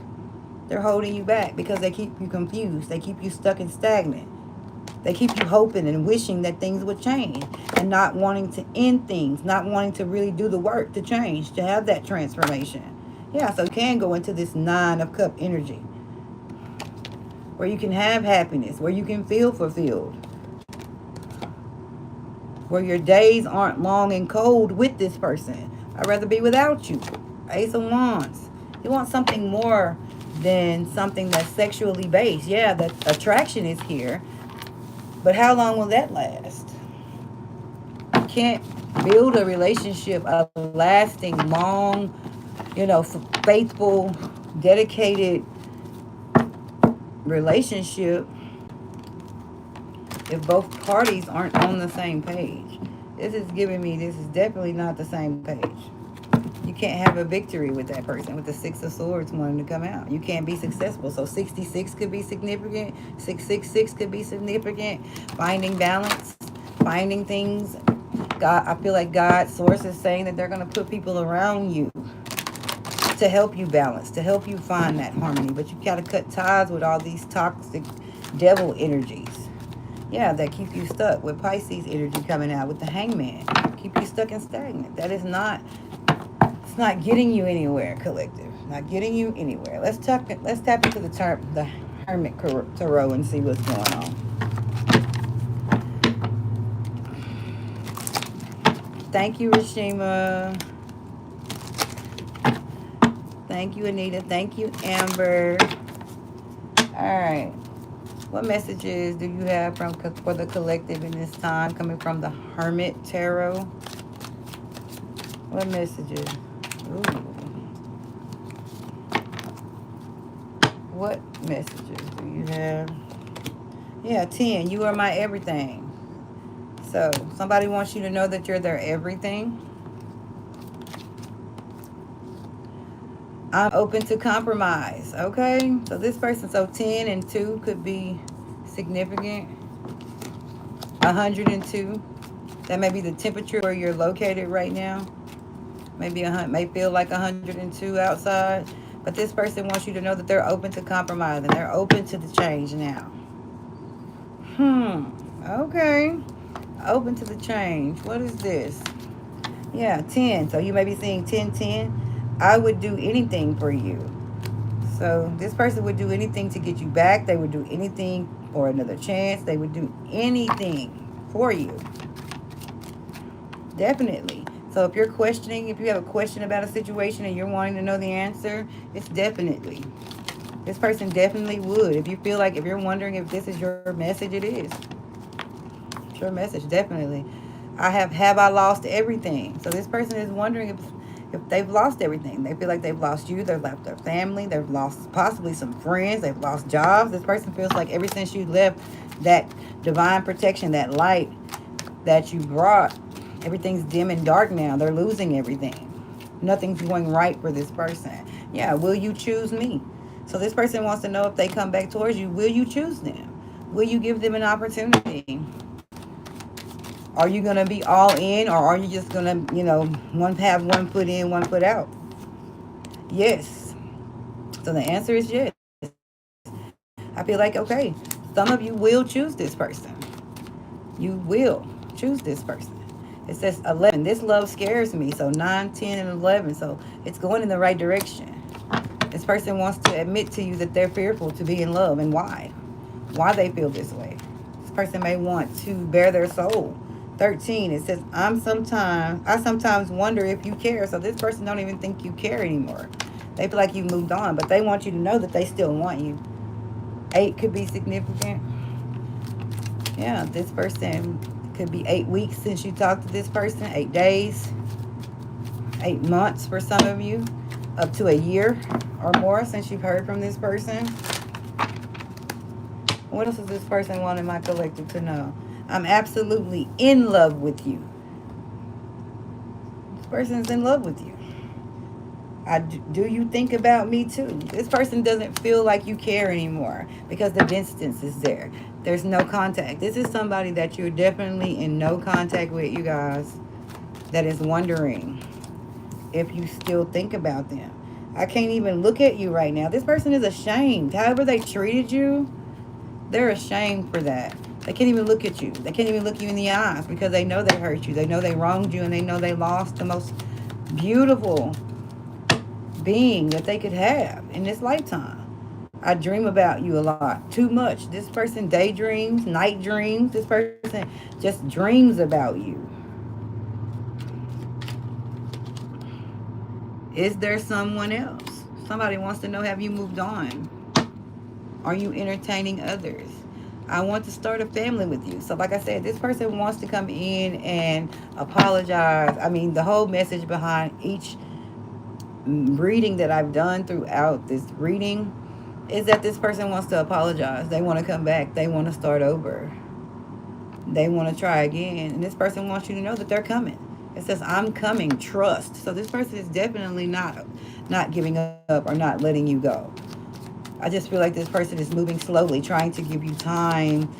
Speaker 1: They're holding you back because they keep you confused. They keep you stuck and stagnant. They keep you hoping and wishing that things would change and not wanting to end things, not wanting to really do the work to change, to have that transformation. Yeah, so you can go into this Nine of Cup energy where you can have happiness, where you can feel fulfilled, where your days aren't long and cold with this person. I'd rather be without you. Ace of Wands. You want something more than something that's sexually based. Yeah, the attraction is here, but how long will that last? You can't build a relationship, a lasting, long, faithful, dedicated relationship if both parties aren't on the same page. This is giving me this is definitely not the same page. You can't have a victory with that person with the Six of Swords wanting to come out. You can't be successful. So 66 could be significant. 666 could be significant. Finding balance, finding things. God, I feel like God's source is saying that they're going to put people around you to help you balance, to help you find that harmony. But you got to cut ties with all these toxic devil energies. Yeah, that keep you stuck with Pisces energy coming out with the Hangman. Keep you stuck and stagnant. That is not, it's not getting you anywhere, collective. Not getting you anywhere. Let's tap into the Hermit Tarot and see what's going on. Thank you, Rashima. Thank you, Anita. Thank you, Amber. All right. What messages do you have for the collective in this time coming from the Hermit Tarot? What messages? Ooh. What messages do you have? Yeah, 10. You are my everything. So somebody wants you to know that you're their everything. I'm open to compromise. Okay. So this person, so 10 and 2 could be significant. 102. That may be the temperature where you're located right now. Maybe may feel like 102 outside. But this person wants you to know that they're open to compromise and they're open to the change now. Okay. Open to the change. What is this? Yeah, 10. So you may be seeing 1010. I would do anything for you. So this person would do anything to get you back. They would do anything for another chance. They would do anything for you. Definitely. So if you're questioning, if you have a question about a situation and you're wanting to know the answer, it's definitely. This person definitely would. If you feel like, if you're wondering if this is your message, it is. It's your message, definitely. Have I lost everything? So this person is wondering if they've lost everything. They feel like they've lost you, they've lost their family, they've lost possibly some friends, they've lost jobs. This person feels like ever since you left, that divine protection, that light that you brought, everything's dim and dark now. They're losing everything. Nothing's going right for this person. Yeah, will you choose me? So this person wants to know, if they come back towards you, will you choose them? Will you give them an opportunity? Are you going to be all in, or are you just going to, have one foot in, one foot out? Yes. So the answer is yes. I feel like, okay, some of you will choose this person. You will choose this person. It says 11. This love scares me. So 9, 10, and 11. So it's going in the right direction. This person wants to admit to you that they're fearful to be in love, and why. Why they feel this way. This person may want to bare their soul. 13, it says, I sometimes wonder if you care. So this person don't even think you care anymore. They feel like you moved on, but they want you to know that they still want you. 8 could be significant. Yeah, this person could be 8 weeks since you talked to this person. 8 days. 8 months for some of you. Up to a year or more since you've heard from this person. What else does this person want in my collective to know? I'm absolutely in love with you. This person's in love with you. Do you think about me too? This person doesn't feel like you care anymore because the distance is there. There's no contact. This is somebody that you're definitely in no contact with, you guys, that is wondering if you still think about them. I can't even look at you right now. This person is ashamed. However they treated you, they're ashamed for that. They can't even look at you. They can't even look you in the eyes because they know they hurt you. They know they wronged you, and they know they lost the most beautiful being that they could have in this lifetime. I dream about you a lot. Too much. This person daydreams, night dreams. This person just dreams about you. Is there someone else? Somebody wants to know, have you moved on? Are you entertaining others? I want to start a family with you. So, like I said, this person wants to come in and apologize. I mean, the whole message behind each reading that I've done throughout this reading is that this person wants to apologize. They want to come back. They want to start over. They want to try again. And this person wants you to know that they're coming. It says, I'm coming, trust. So this person is definitely not giving up or not letting you go. I just feel like this person is moving slowly, trying to give you time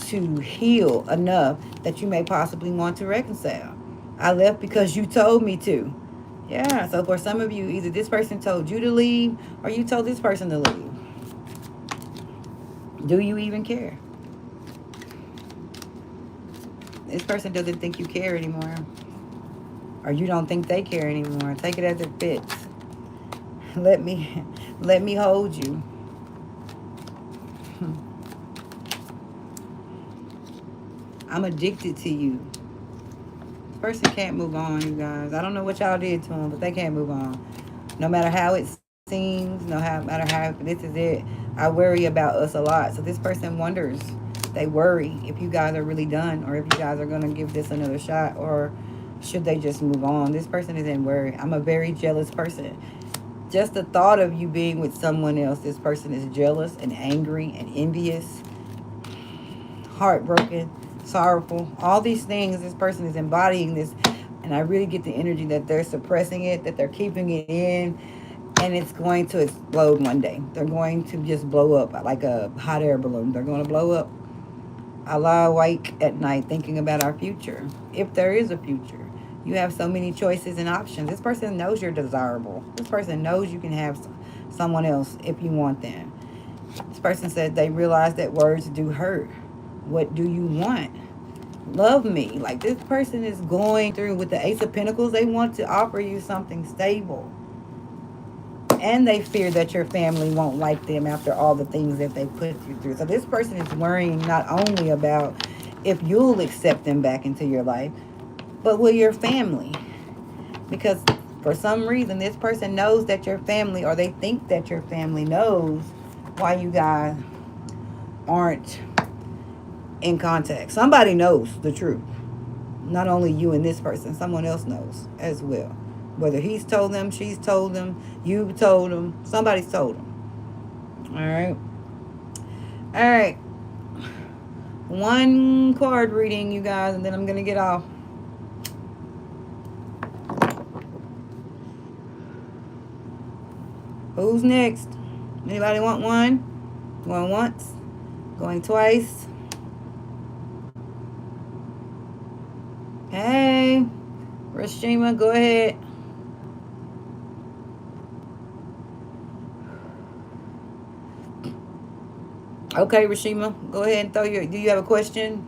Speaker 1: to heal enough that you may possibly want to reconcile. I left because you told me to. Yeah, so for some of you, either this person told you to leave or you told this person to leave. Do you even care? This person doesn't think you care anymore. Or you don't think they care anymore. Take it as it fits. Let me let me hold you. I'm addicted to you. This person can't move on, you guys. I don't know what y'all did to them, but they can't move on. No matter how it seems, matter how this is it. I worry about us a lot. So this person wonders. They worry if you guys are really done or if you guys are going to give this another shot or should they just move on. This person is in worry. I'm a very jealous person. Just the thought of you being with someone else, this person is jealous and angry and envious, heartbroken, sorrowful. All these things, this person is embodying this. And I really get the energy that they're suppressing it, that they're keeping it in, and it's going to explode one day. They're going to just blow up like a hot air balloon. They're going to blow up. I lie awake at night thinking about our future, if there is a future. You have so many choices and options. This person knows you're desirable. This person knows you can have someone else if you want them. This person said they realize that words do hurt. What do you want? Love me. Like this person is going through with the Ace of Pentacles. They want to offer you something stable. And they fear that your family won't like them after all the things that they put you through. So this person is worrying not only about if you'll accept them back into your life, but will your family? Because for some reason, this person knows that your family, or they think that your family knows why you guys aren't in contact. Somebody knows the truth. Not only you and this person, someone else knows as well. Whether he's told them, she's told them, you've told them, somebody's told them. All right. All right. One card reading, you guys, and then I'm going to get off. Who's next? Anybody want one? Going once? Going twice? Hey, Rashima, go ahead. Okay, Rashima, go ahead and throw your. Do you have a question?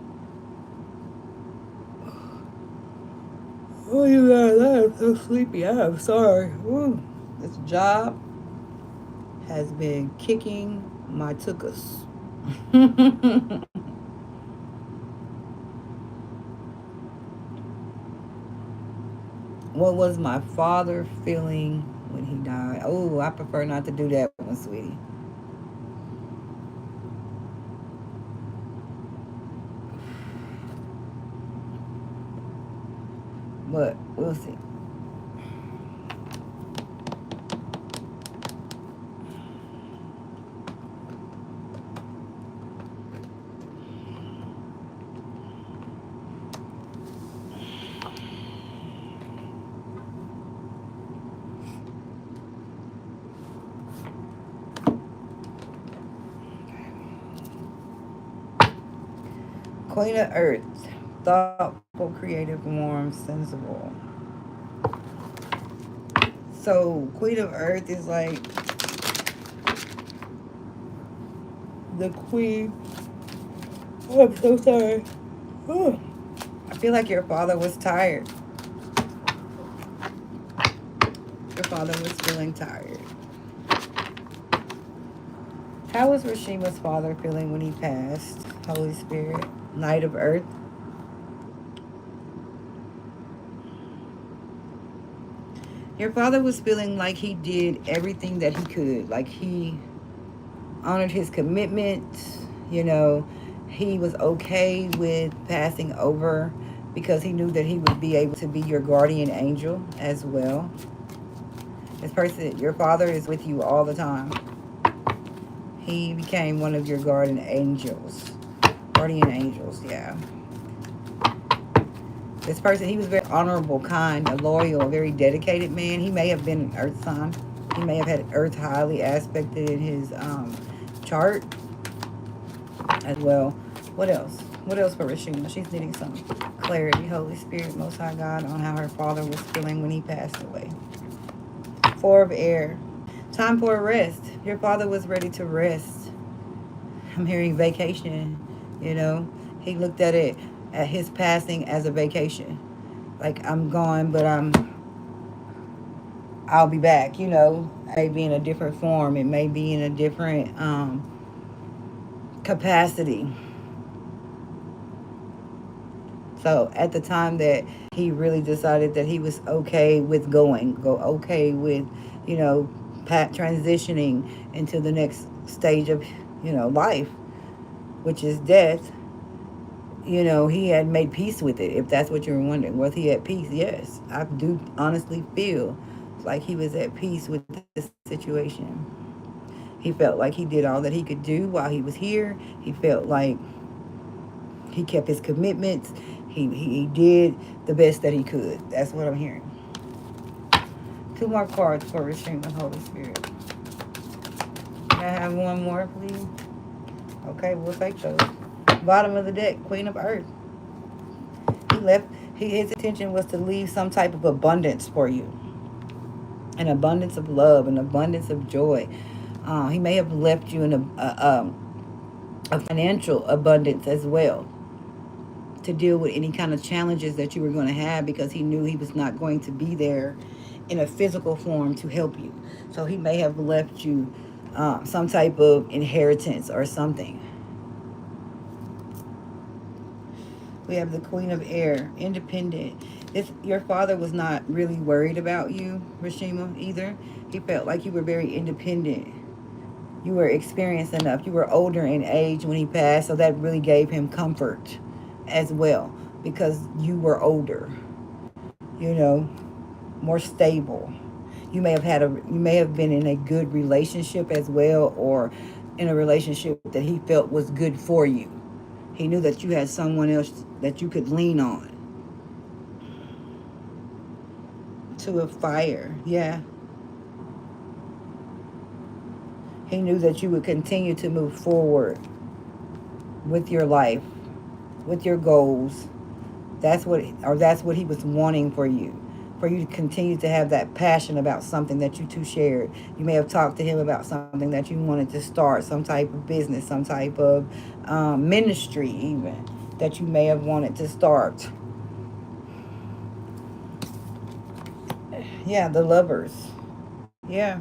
Speaker 1: Oh, you guys, I'm so sleepy. I'm sorry. Ooh, this job has been kicking my tuchus. What was my father feeling when he died? Oh, I prefer not to do that one, sweetie. But we'll see. Queen of Earth, thoughtful, creative, warm, sensible. So Queen of Earth is like the queen. Oh, I'm so sorry. Oh. I feel like your father was tired. Your father was feeling tired. How was Rashima's father feeling when he passed? Holy Spirit, Knight of Earth. Your father was feeling like he did everything that he could. Like he honored his commitments. You know, he was okay with passing over because he knew that he would be able to be your guardian angel as well. This person, your father is with you all the time. He became one of your guardian angels. Guardian angels, yeah. This person, he was very honorable, kind, a loyal, a very dedicated man. He may have been an earth sign. He may have had earth highly aspected in his chart as well. What else? What else for Rashina? She's needing some clarity, Holy Spirit, Most High God, on how her father was feeling when he passed away. Four of air. Time for a rest. Your father was ready to rest. I'm hearing vacation, you know. He looked at it, at his passing as a vacation. Like, I'm gone, but I'll be back, you know. It may be in a different form. It may be in a different capacity. So at the time that he really decided that he was okay with okay with, you know, transitioning into the next stage of, you know, life, which is death, you know, he had made peace with it. If that's what you're wondering, was he at peace? Yes, I do honestly feel like he was at peace with this situation. He felt like he did all that he could do while he was here. He felt like he kept his commitments. He did the best that he could. That's what I'm hearing. Two more cards for Restraint the Holy Spirit. Can I have one more, please? Okay, we'll take those. Bottom of the deck, Queen of Earth. He left. His intention was to leave some type of abundance for you, an abundance of love, an abundance of joy. He may have left you in a financial abundance as well, to deal with any kind of challenges that you were going to have, because he knew he was not going to be there in a physical form to help you. So he may have left you some type of inheritance or something. We have the Queen of Air, independent. Your father was not really worried about you, Rashima, either. He felt like you were very independent. You were experienced enough. You were older in age when he passed, so that really gave him comfort as well, because you were older, you know, more stable. You may have been in a good relationship as well, or in a relationship that he felt was good for you. He knew that you had someone else that you could lean on. To a fire, yeah. He knew that you would continue to move forward with your life, with your goals. That's what he was wanting for you to continue to have that passion about something that you two shared. You may have talked to him about something that you wanted to start, some type of business, some type of ministry, even that you may have wanted to start. Yeah, the lovers. Yeah,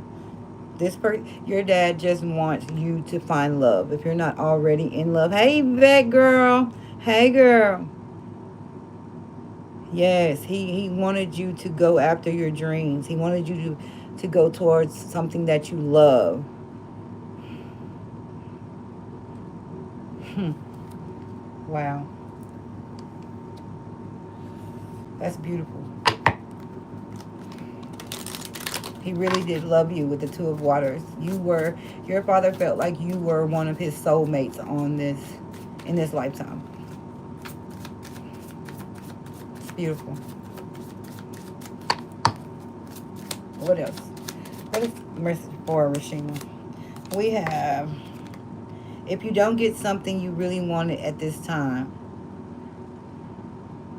Speaker 1: your dad just wants you to find love. If you're not already in love, hey, vet girl, hey, girl. Yes, he wanted you to go after your dreams. He wanted you to go towards something that you love. Hmm. Wow, that's beautiful. He really did love you with the Two of Waters. Your father felt like you were one of his soulmates in this lifetime. It's beautiful. What else? What is mercy for Rashima? We have, if you don't get something you really wanted at this time,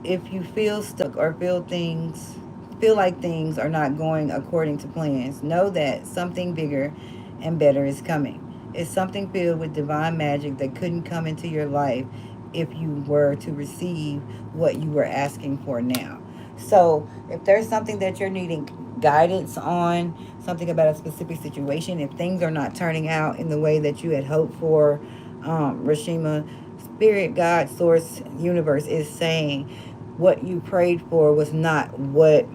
Speaker 1: if you feel stuck or feel things feel like things are not going according to plans, know that something bigger and better is coming. It's something filled with divine magic that couldn't come into your life if you were to receive what you were asking for now. So, if there's something that you're needing guidance on, something about a specific situation, if things are not turning out in the way that you had hoped for, Rashima, Spirit, God, Source, Universe is saying what you prayed for was not what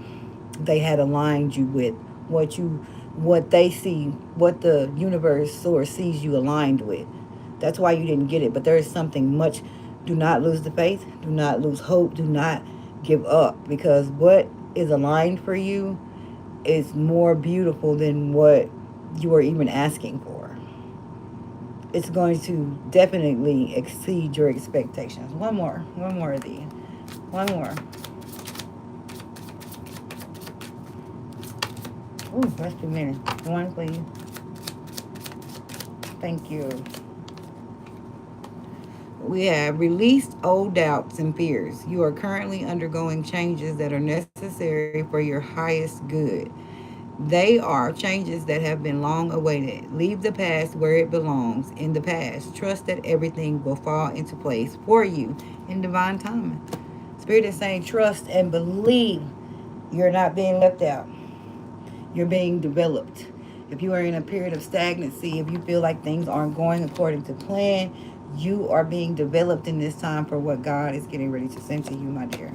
Speaker 1: they had aligned you with, what they see, what the universe Source sees you aligned with. That's why you didn't get it. But there is something much. Do not lose the faith. Do not lose hope. Do not give up, because what is aligned for you is more beautiful than what you are even asking for. It's going to definitely exceed your expectations. One more of these. One more. Ooh, that's too many. One, please. Thank you. We have released old doubts and fears. You are currently undergoing changes that are necessary for your highest good. They are changes that have been long awaited. Leave the past where it belongs, in the past. Trust that everything will fall into place for you in divine timing. Spirit is saying trust and believe you're not being left out. You're being developed. If you are in a period of stagnancy, if you feel like things aren't going according to plan, you are being developed in this time for what God is getting ready to send to you, my dear.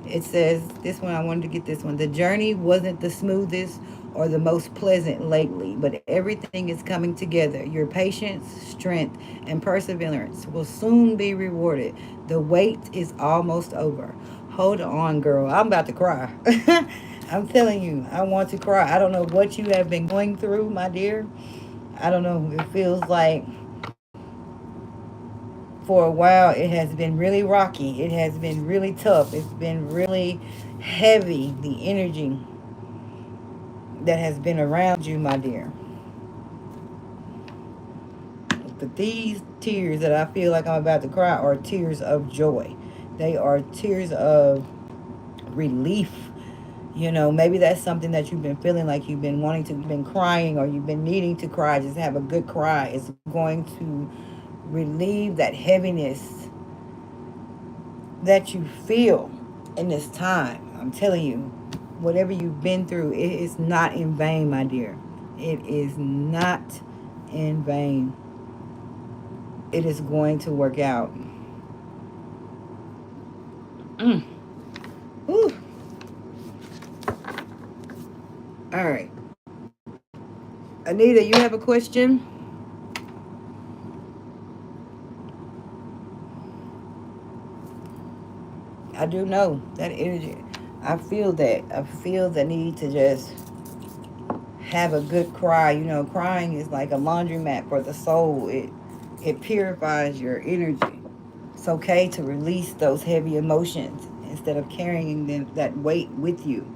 Speaker 1: It says, this one, I wanted to get this one. The journey wasn't the smoothest or the most pleasant lately, but everything is coming together. Your patience, strength, and perseverance will soon be rewarded. The wait is almost over. Hold on, girl. I'm about to cry. I'm telling you, I want to cry. I don't know what you have been going through, my dear. I don't know. It feels like for a while it has been really rocky. It has been really tough. It's been really heavy, the energy that has been around you, my dear. But these tears that I feel like I'm about to cry are tears of joy. They are tears of relief. You know, maybe that's something that you've been feeling like you've been wanting to, you've been crying or you've been needing to cry. Just have a good cry. It's going to relieve that heaviness that you feel in this time. I'm telling you, whatever you've been through, it is not in vain, my dear. It is not in vain. It is going to work out. Mm. Whew. All right. Anita, you have a question? I do know that energy. I feel that. I feel the need to just have a good cry. You know, crying is like a laundromat for the soul. It purifies your energy. It's okay to release those heavy emotions instead of carrying them, that weight with you.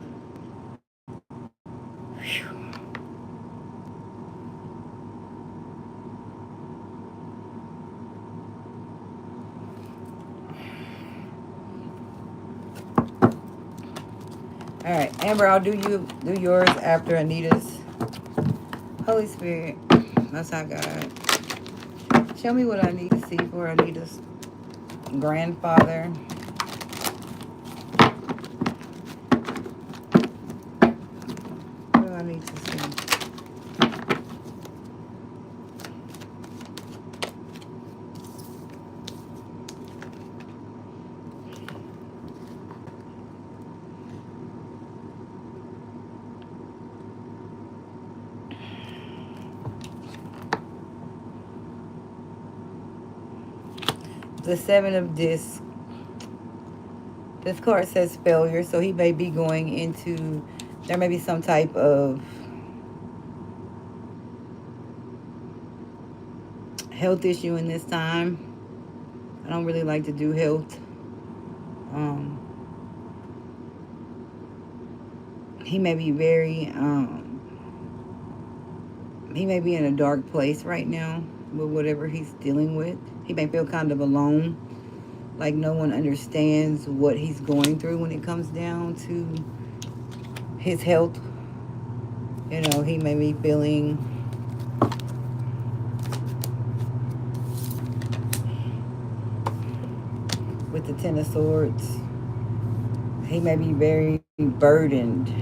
Speaker 1: All right, Amber, I'll do yours after Anita's. Holy Spirit, Most High God, show me what I need to see for Anita's grandfather. What do I need to see? The Seven of Discs. This card says failure, so he may be going into, there may be some type of health issue in this time. I don't really like to do health. Um, he may be he may be in a dark place right now with whatever he's dealing with. He may feel kind of alone, like no one understands what he's going through when it comes down to his health. You know, he may be feeling with the Ten of Swords. He may be very burdened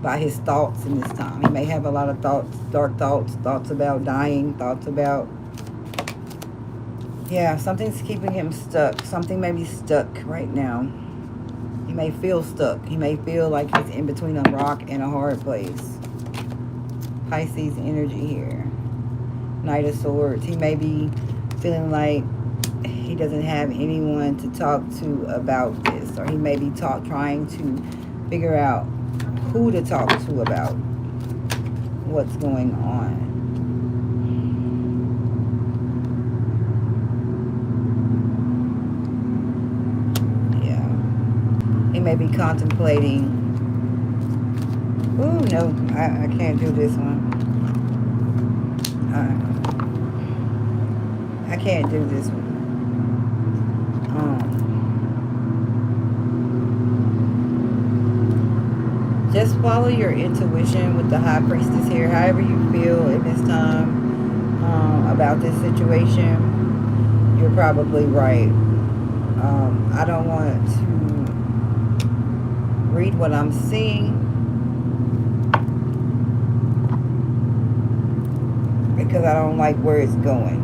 Speaker 1: by his thoughts in this time. He may have a lot of thoughts, dark thoughts, thoughts about dying, thoughts about, yeah, something's keeping him stuck. Something may be stuck right now. He may feel stuck. He may feel like he's in between a rock and a hard place. Pisces energy here. Knight of Swords. He may be feeling like he doesn't have anyone to talk to about this, or he may be trying to figure out who to talk to about what's going on. Yeah. He may be contemplating, ooh, no, I can't do this one. I can't do this one. Just follow your intuition with the High Priestess here. However you feel in this time about this situation, you're probably right. I don't want to read what I'm seeing because I don't like where it's going.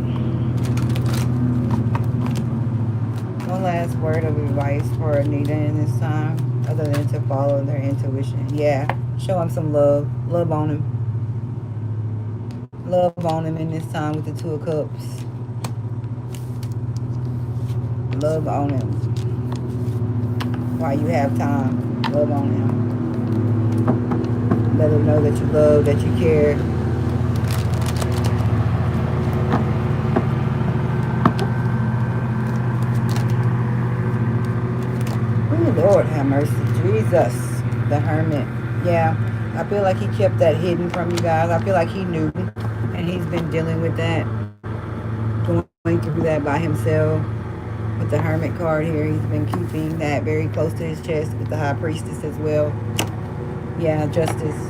Speaker 1: One last word of advice for Anita in this time, other than to follow their intuition. Yeah, show him some love. Love on him. Love on him in this time with the Two of Cups. Love on him. While you have time, love on him. Let him know that you love, that you care. Lord have mercy. Jesus, the Hermit. Yeah, I feel like he kept that hidden from you guys. I feel like he knew, and he's been dealing with that, going through that by himself. With the Hermit card here, he's been keeping that very close to his chest with the High Priestess as well. Yeah, Justice.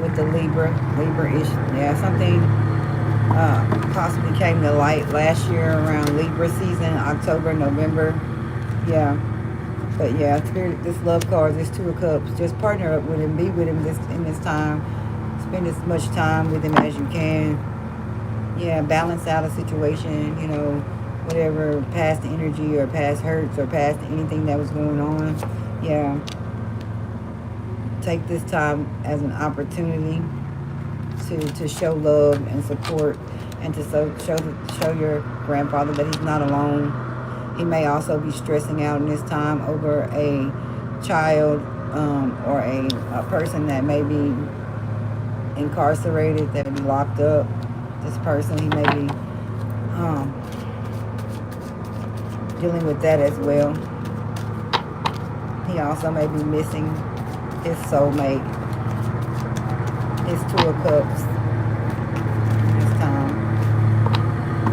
Speaker 1: With the Libra-ish. Yeah, something possibly came to light last year around Libra season, October, November. Yeah. But yeah, Spirit, this love card, this Two of Cups, just partner up with him, be with him in this time. Spend as much time with him as you can. Yeah, balance out a situation, you know, whatever past energy or past hurts or past anything that was going on. Yeah. Take this time as an opportunity to show love and support, and to show your grandfather that he's not alone. He may also be stressing out in this time over a child or a person that may be incarcerated, that may be locked up. This person, he may be dealing with that as well. He also may be missing his soulmate. His Two of Cups. This time.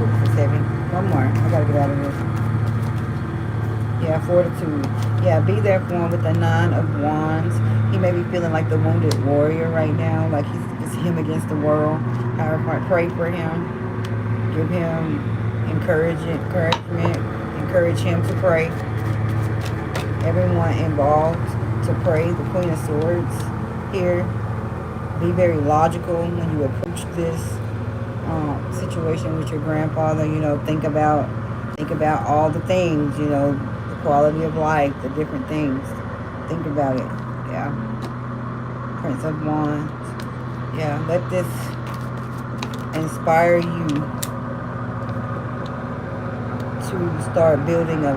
Speaker 1: Oops, it's heavy. One more. I gotta get out of this. Yeah, Fortitude. Yeah, be there for him with the Nine of Wands. He may be feeling like the wounded warrior right now, like it's him against the world. However, pray for him. Give him encouragement. Encourage him to pray. Everyone involved to pray. The Queen of Swords here. Be very logical when you approach this situation with your grandfather. You know, think about all the things, you know, the quality of life, the different things. Think about it. Yeah. Prince of Wands. Yeah, let this inspire you to start building a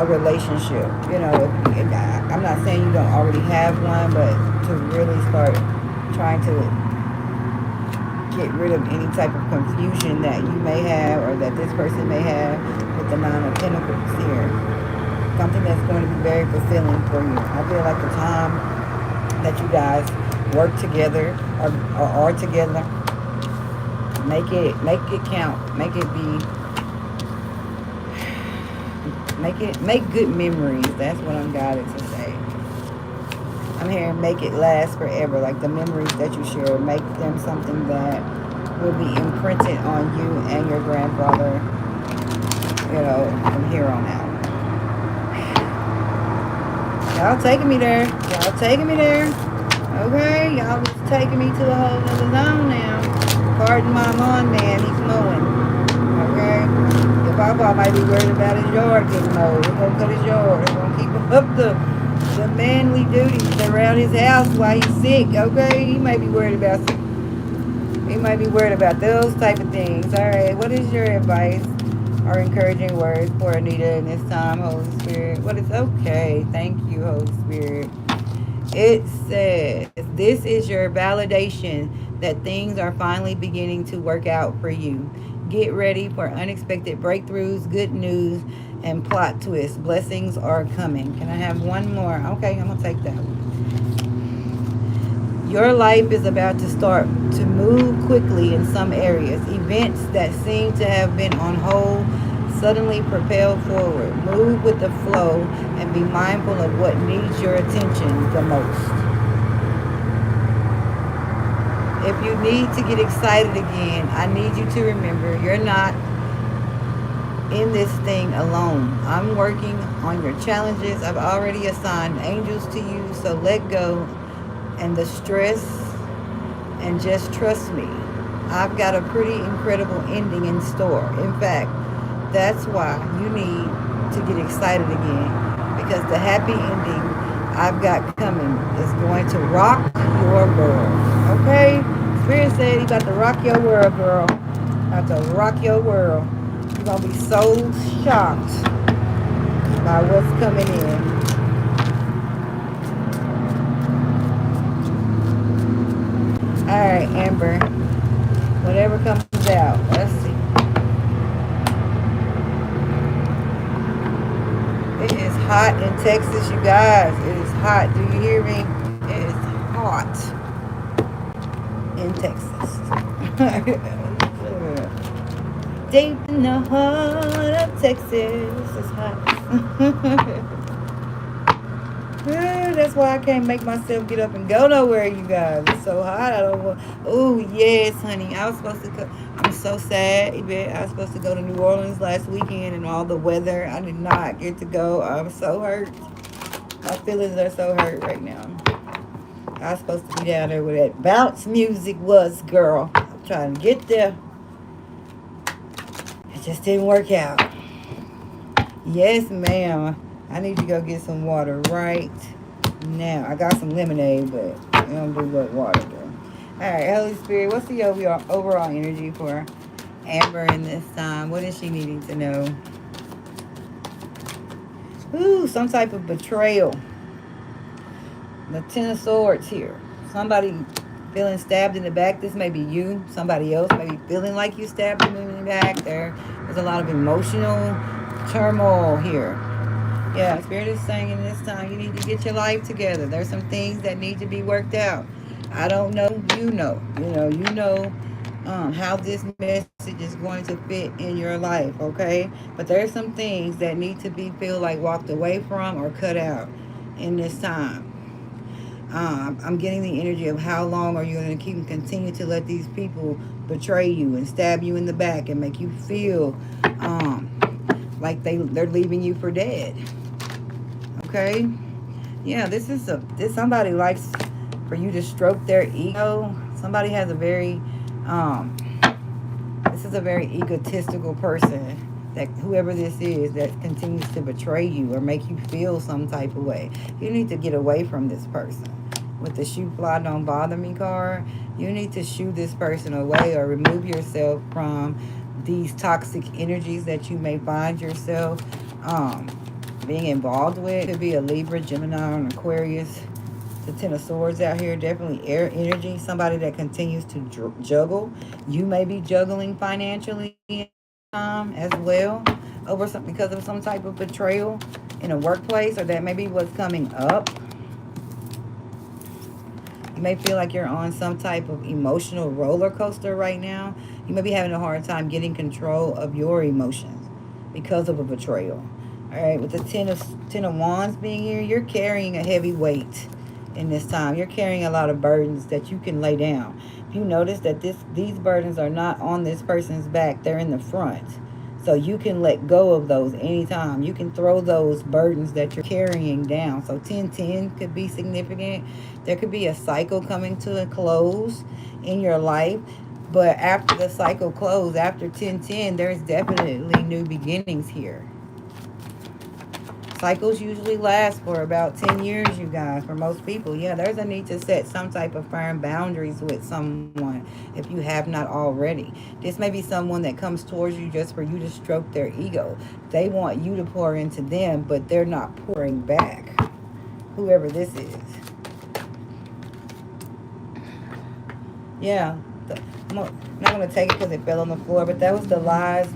Speaker 1: relationship. You know, I'm not saying you don't already have one, but to really start trying to get rid of any type of confusion that you may have, or that this person may have with the Nine of Pentacles here. Something that's going to be very fulfilling for you. I feel like the time that you guys work together or are together, make it count. Make it be Make good memories. That's what I'm guided to say. I'm hearing make it last forever. Like the memories that you share, make them something that will be imprinted on you and your grandfather, from here on out. Y'all taking me there. Y'all taking me there. Okay, y'all was taking me to a whole other zone now. Pardon my lawn man, he's mowing. Okay? Your papa might be worried about his yard getting mowed. He's gonna cut his yard. He's gonna keep up the manly duties around his house while he's sick. Okay? He might be worried about those type of things. Alright, what is your advice or encouraging words for Anita in this time, Holy Spirit? What is okay? Thank you, Holy Spirit. It says, this is your validation that things are finally beginning to work out for you. Get ready for unexpected breakthroughs, good news, and plot twists. Blessings are coming. Can I have one more? Okay, I'm going to take that one. Your life is about to start to move quickly in some areas. Events that seem to have been on hold suddenly propel forward. Move with the flow and be mindful of what needs your attention the most. If you need to get excited again, I need you to remember you're not in this thing alone. I'm working on your challenges. I've already assigned angels to you, so let go and the stress and just trust me. I've got a pretty incredible ending in store. In fact, that's why you need to get excited again, because the happy ending I've got coming is going to rock your world. Okay? Spirit said he about to rock your world, girl. About to rock your world. You're going to be so shocked by what's coming in. Alright, Amber. Whatever comes out. Let's see. It is hot in Texas, you guys. It is hot. Do you hear me? It is hot in Texas. Deep in the heart of Texas, it's hot. That's why I can't make myself get up and go nowhere, you guys. It's so hot. I don't want. Oh yes, honey. I was supposed to go. I'm so sad. I was supposed to go to New Orleans last weekend, and all the weather. I did not get to go. I'm so hurt. My feelings are so hurt right now. I was supposed to be down there where that bounce music was, girl. I'm trying to get there. It just didn't work out. Yes, ma'am. I need to go get some water right now. I got some lemonade, but I don't do what water do. Alright, Holy Spirit, what's the overall energy for Amber in this time? What is she needing to know? Ooh, some type of betrayal. The Ten of Swords here. Somebody feeling stabbed in the back. This may be you. Somebody else may be feeling like you stabbed them in the back. There's a lot of emotional turmoil here. Yeah, Spirit is saying in this time you need to get your life together. There's some things that need to be worked out. I don't know, you know. You know how this message is going to fit in your life, okay? But there's some things that need to be feel like walked away from or cut out in this time. I'm getting the energy of how long are you going to continue to let these people betray you and stab you in the back and make you feel like they're leaving you for dead. Okay? Yeah, this somebody likes for you to stroke their ego. Somebody has this is a very egotistical person, that whoever this is that continues to betray you or make you feel some type of way. You need to get away from this person. With the shoe fly don't bother me card, you need to shoo this person away or remove yourself from these toxic energies that you may find yourself being involved with. It could be a Libra, Gemini, or an Aquarius. The Ten of Swords out here, definitely air energy. Somebody that continues to juggle. You may be juggling financially as well over something because of some type of betrayal in a workplace, or that may be what's coming up. You may feel like you're on some type of emotional roller coaster right now. You may be having a hard time getting control of your emotions because of a betrayal. All right, with the ten of wands being here, you're carrying a heavy weight in this time. You're carrying a lot of burdens that you can lay down. If you notice that these burdens are not on this person's back, they're in the front. So you can let go of those anytime. You can throw those burdens that you're carrying down. So 1010 could be significant. There could be a cycle coming to a close in your life. But after the cycle closes, after 1010, there's definitely new beginnings here. Cycles usually last for about 10 years, you guys, for most people. Yeah, there's a need to set some type of firm boundaries with someone if you have not already. This may be someone that comes towards you just for you to stroke their ego. They want you to pour into them, but they're not pouring back. Whoever this is. Yeah, I'm not going to take it because it fell on the floor, but that was the lies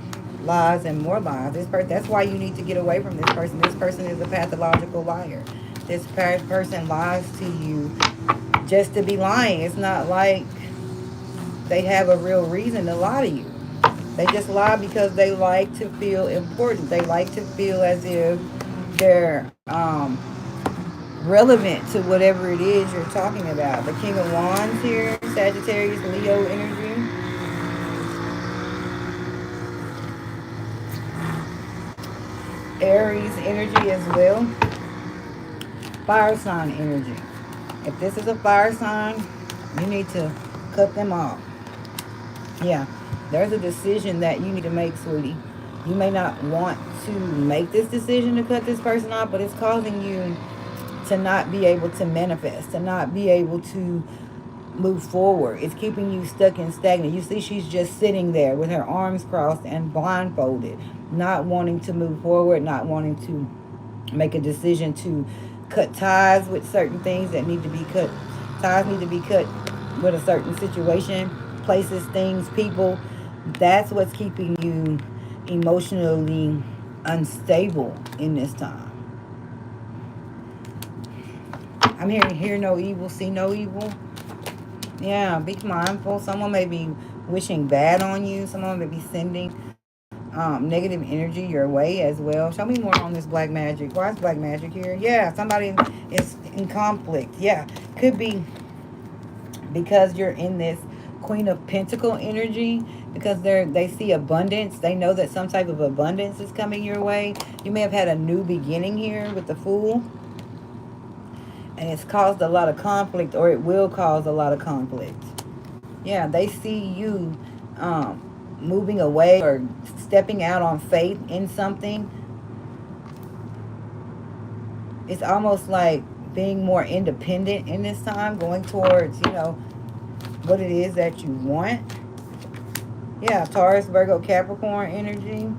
Speaker 1: and more lies. That's why you need to get away from this person. This person is a pathological liar. This person lies to you just to be lying. It's not like they have a real reason to lie to you. They just lie because they like to feel important. They like to feel as if they're relevant to whatever it is you're talking about. The King of Wands here, Sagittarius, Leo energy. Aries energy as well. Fire sign energy. If this is a fire sign, you need to cut them off. Yeah, there's a decision that you need to make, sweetie. You may not want to make this decision to cut this person off, but it's causing you to not be able to manifest, to not be able to move forward. It's keeping you stuck and stagnant. You see, she's just sitting there with her arms crossed and blindfolded, not wanting to move forward, not wanting to make a decision to cut ties with certain things that need to be cut. Ties need to be cut with a certain situation, places, things, people. That's what's keeping you emotionally unstable in this time. I'm hearing hear no evil, see no evil. Yeah, be mindful. Someone may be wishing bad on you. Someone may be sending negative energy your way as well. Show me more on this black magic. Why is black magic here? Yeah, somebody is in conflict. Yeah, could be because you're in this Queen of Pentacle energy, because they see abundance. They know that some type of abundance is coming your way. You may have had a new beginning here with the Fool, and it's caused a lot of conflict, or it will cause a lot of conflict. Yeah, they see you moving away or stepping out on faith in something. It's almost like being more independent in this time, going towards, what it is that you want. Yeah, Taurus, Virgo, Capricorn energy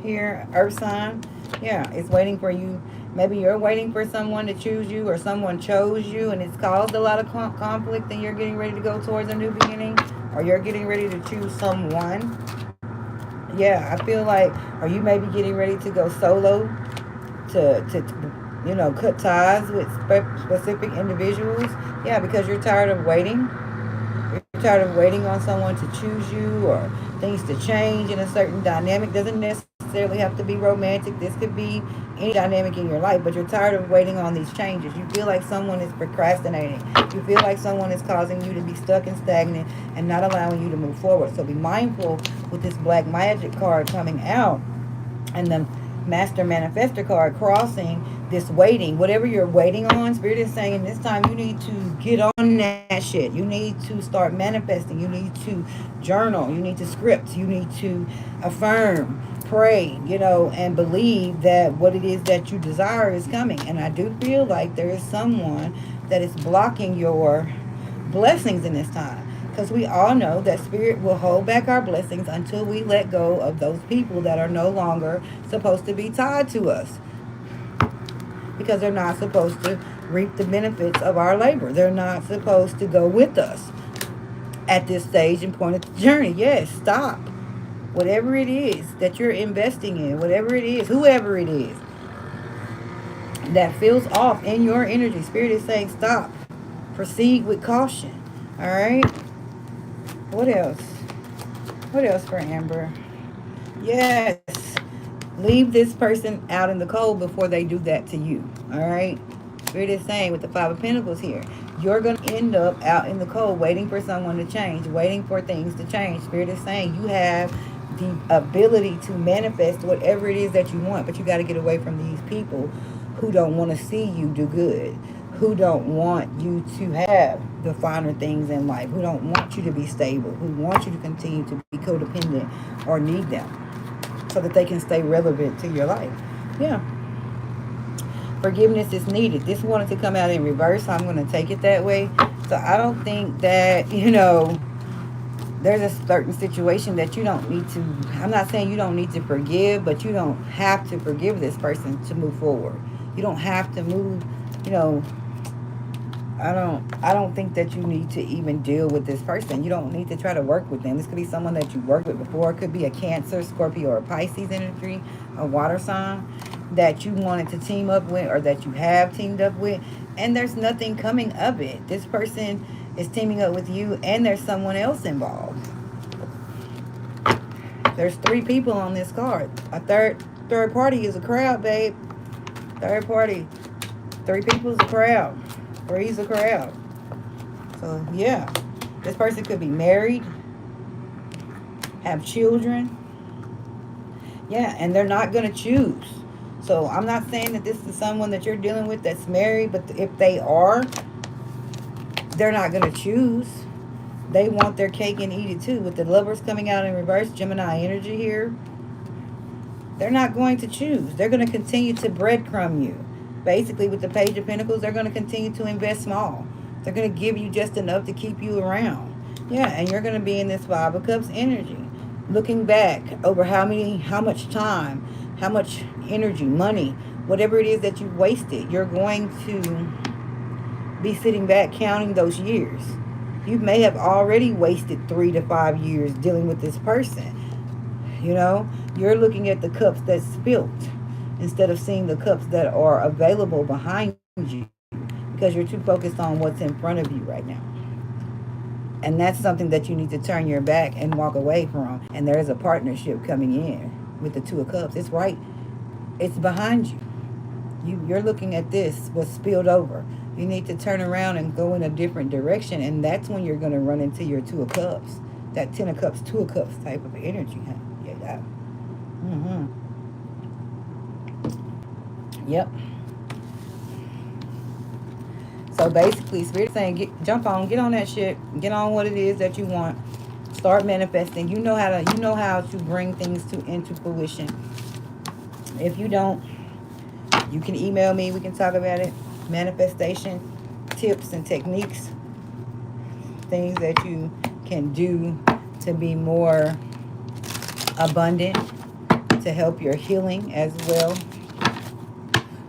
Speaker 1: here, Earth sign. Yeah, it's waiting for you. Maybe you're waiting for someone to choose you, or someone chose you, and it's caused a lot of conflict, and you're getting ready to go towards a new beginning, or you're getting ready to choose someone. Yeah, I feel like, or you may be getting ready to go solo to cut ties with specific individuals. Yeah, because you're tired of waiting. You're tired of waiting on someone to choose you, or things to change in a certain dynamic. Doesn't necessarily have to be romantic. This could be any dynamic in your life, but you're tired of waiting on these changes. You feel like someone is procrastinating. You feel like someone is causing you to be stuck and stagnant and not allowing you to move forward. So be mindful with this black magic card coming out, and the Master Manifestor card crossing this waiting. Whatever you're waiting on, Spirit is saying this time you need to get on that shit. You need to start manifesting. You need to journal. You need to script. You need to affirm, pray, and believe that what it is that you desire is coming. And I do feel like there is someone that is blocking your blessings in this time. Because we all know that Spirit will hold back our blessings until we let go of those people that are no longer supposed to be tied to us. Because they're not supposed to reap the benefits of our labor. They're not supposed to go with us at this stage and point of the journey. Yes, stop. Whatever it is that you're investing in, whatever it is, whoever it is, that feels off in your energy, Spirit is saying stop. Proceed with caution. All right? What else? What else for Amber? Yes. Leave this person out in the cold before they do that to you. All right. Spirit is saying with the Five of Pentacles here, you're going to end up out in the cold waiting for someone to change, waiting for things to change. Spirit is saying you have the ability to manifest whatever it is that you want, but you got to get away from these people who don't want to see you do good, who don't want you to have the finer things in life, who don't want you to be stable, who want you to continue to be codependent or need them so that they can stay relevant to your life. Yeah. Forgiveness is needed. This wanted to come out in reverse, so I'm going to take it that way. So I don't think that, there's a certain situation that you don't need to, I'm not saying you don't need to forgive, but you don't have to forgive this person to move forward. You don't have to move, you know, I don't think that you need to even deal with this person. You don't need to try to work with them. This could be someone that you worked with before. It could be a Cancer, Scorpio, or Pisces energy, a water sign that you wanted to team up with or that you have teamed up with, and there's nothing coming of it. This person is teaming up with you and there's someone else involved. There's three people on this card. A third party is a crowd, babe. Third party. Three people is a crowd. Three's a crowd. So yeah. This person could be married, have children. Yeah, and they're not gonna choose. So I'm not saying that this is someone that you're dealing with that's married, but if they are, they're not gonna choose. They want their cake and eat it too. With the Lovers coming out in reverse, Gemini energy here, they're not going to choose. They're going to continue to breadcrumb you. Basically, with the Page of Pentacles, they're going to continue to invest small. They're going to give you just enough to keep you around. Yeah, and you're going to be in this Five of Cups energy. Looking back over how much time, how much energy, money, whatever it is that you've wasted, you're going to be sitting back counting those years. You may have already wasted 3 to 5 years dealing with this person. You're looking at the cups that's spilt instead of seeing the cups that are available behind you because you're too focused on what's in front of you right now. And that's something that you need to turn your back and walk away from. And there is a partnership coming in with the Two of Cups. It's right. It's behind you. You're looking at this, what's spilled over. You need to turn around and go in a different direction. And that's when you're going to run into your Two of Cups. That Ten of Cups, Two of Cups type of energy. Huh? Yeah. Mm-hmm. Yep. So basically, Spirit saying, jump on, get on that shit, get on what it is that you want, start manifesting. You know how to bring things into fruition. If you don't, you can email me. We can talk about it. Manifestation tips and techniques, things that you can do to be more abundant, to help your healing as well.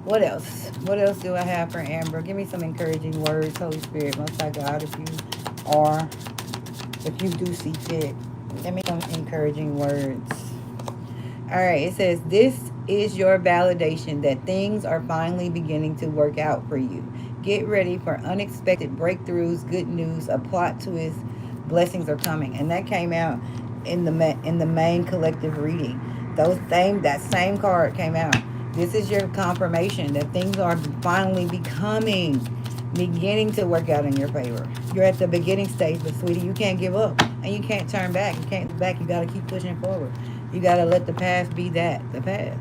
Speaker 1: What else? What else do I have for Amber? Give me some encouraging words, Holy Spirit, Most High God, if you do see fit. Give me some encouraging words. All right, it says, this is your validation that things are finally beginning to work out for you. Get ready for unexpected breakthroughs, good news, a plot twist, blessings are coming. And that came out in the main collective reading. That same card came out. This is your confirmation that things are finally beginning to work out in your favor. You're at the beginning stage, but sweetie, you can't give up and you can't turn back. You can't look back. You got to keep pushing forward. You got to let the past be the past.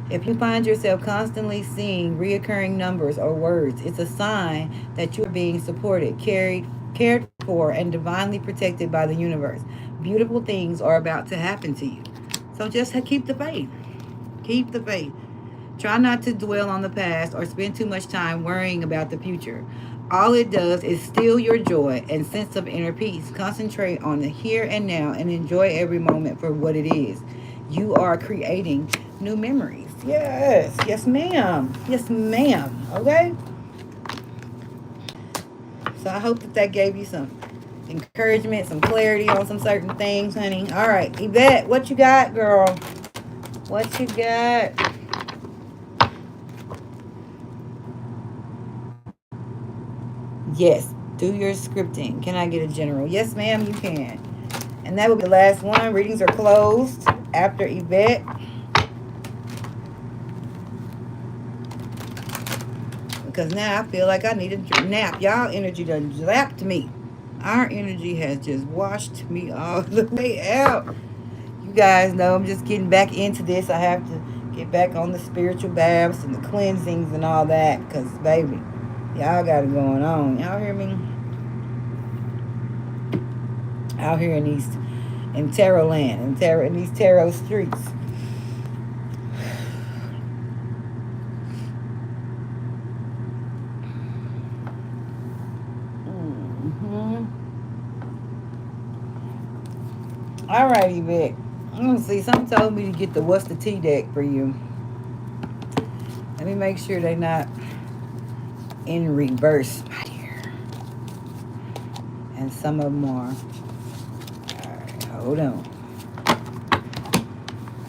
Speaker 1: If you find yourself constantly seeing reoccurring numbers or words, it's a sign that you're being supported, cared for, and divinely protected by the universe. Beautiful things are about to happen to you. So just keep the faith. Keep the faith. Try not to dwell on the past or spend too much time worrying about the future. All it does is steal your joy and sense of inner peace. Concentrate on the here and now and enjoy every moment for what it is. You are creating new memories. Yes. Yes, ma'am. Yes, ma'am. Okay? So I hope that gave you some encouragement, some clarity on some certain things, honey. All right. Yvette, what you got, girl? What you got? Yes, do your scripting. Can I get a general? Yes, ma'am, you can. And that will be the last one. Readings are closed after Yvette. because now I feel like I need a nap. Y'all energy done zapped me. Our energy has just washed me all the way out. You guys know I'm just getting back into this. I have to get back on the spiritual baths and the cleansings and all that. Because, baby, y'all got it going on. Y'all hear me? Out here in tarot land, in these tarot streets. Alrighty, Vic. Let's see. Something told me to get the What's the Tea deck for you. Let me make sure they're not in reverse, my dear. And some of them are. Alright, hold on.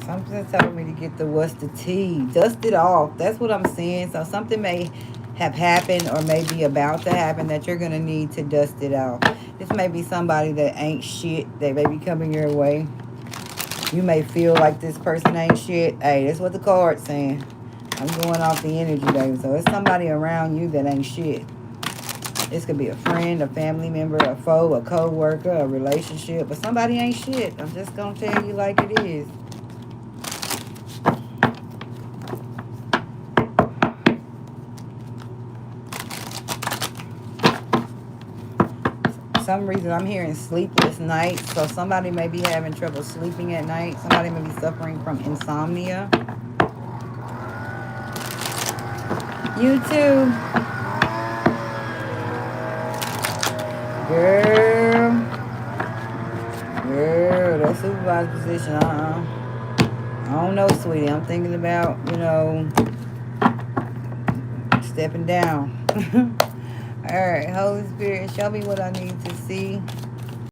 Speaker 1: Something told me to get the What's the Tea. Dust it off. That's what I'm saying. So something may have happened or may be about to happen that you're going to need to dust it off. This may be somebody that ain't shit. They may be coming your way. You may feel like this person ain't shit. Hey, that's what the card's saying. I'm going off the energy, baby. So it's somebody around you that ain't shit. This could be a friend, a family member, a foe, a co-worker, a relationship. But somebody ain't shit. I'm just going to tell you like it is. Some reason I'm hearing sleepless nights, so somebody may be having trouble sleeping at night. Somebody may be suffering from insomnia. You too, girl. That supervisor position. I don't know, sweetie. I'm thinking about, stepping down. All right, Holy Spirit, show me what I need to see.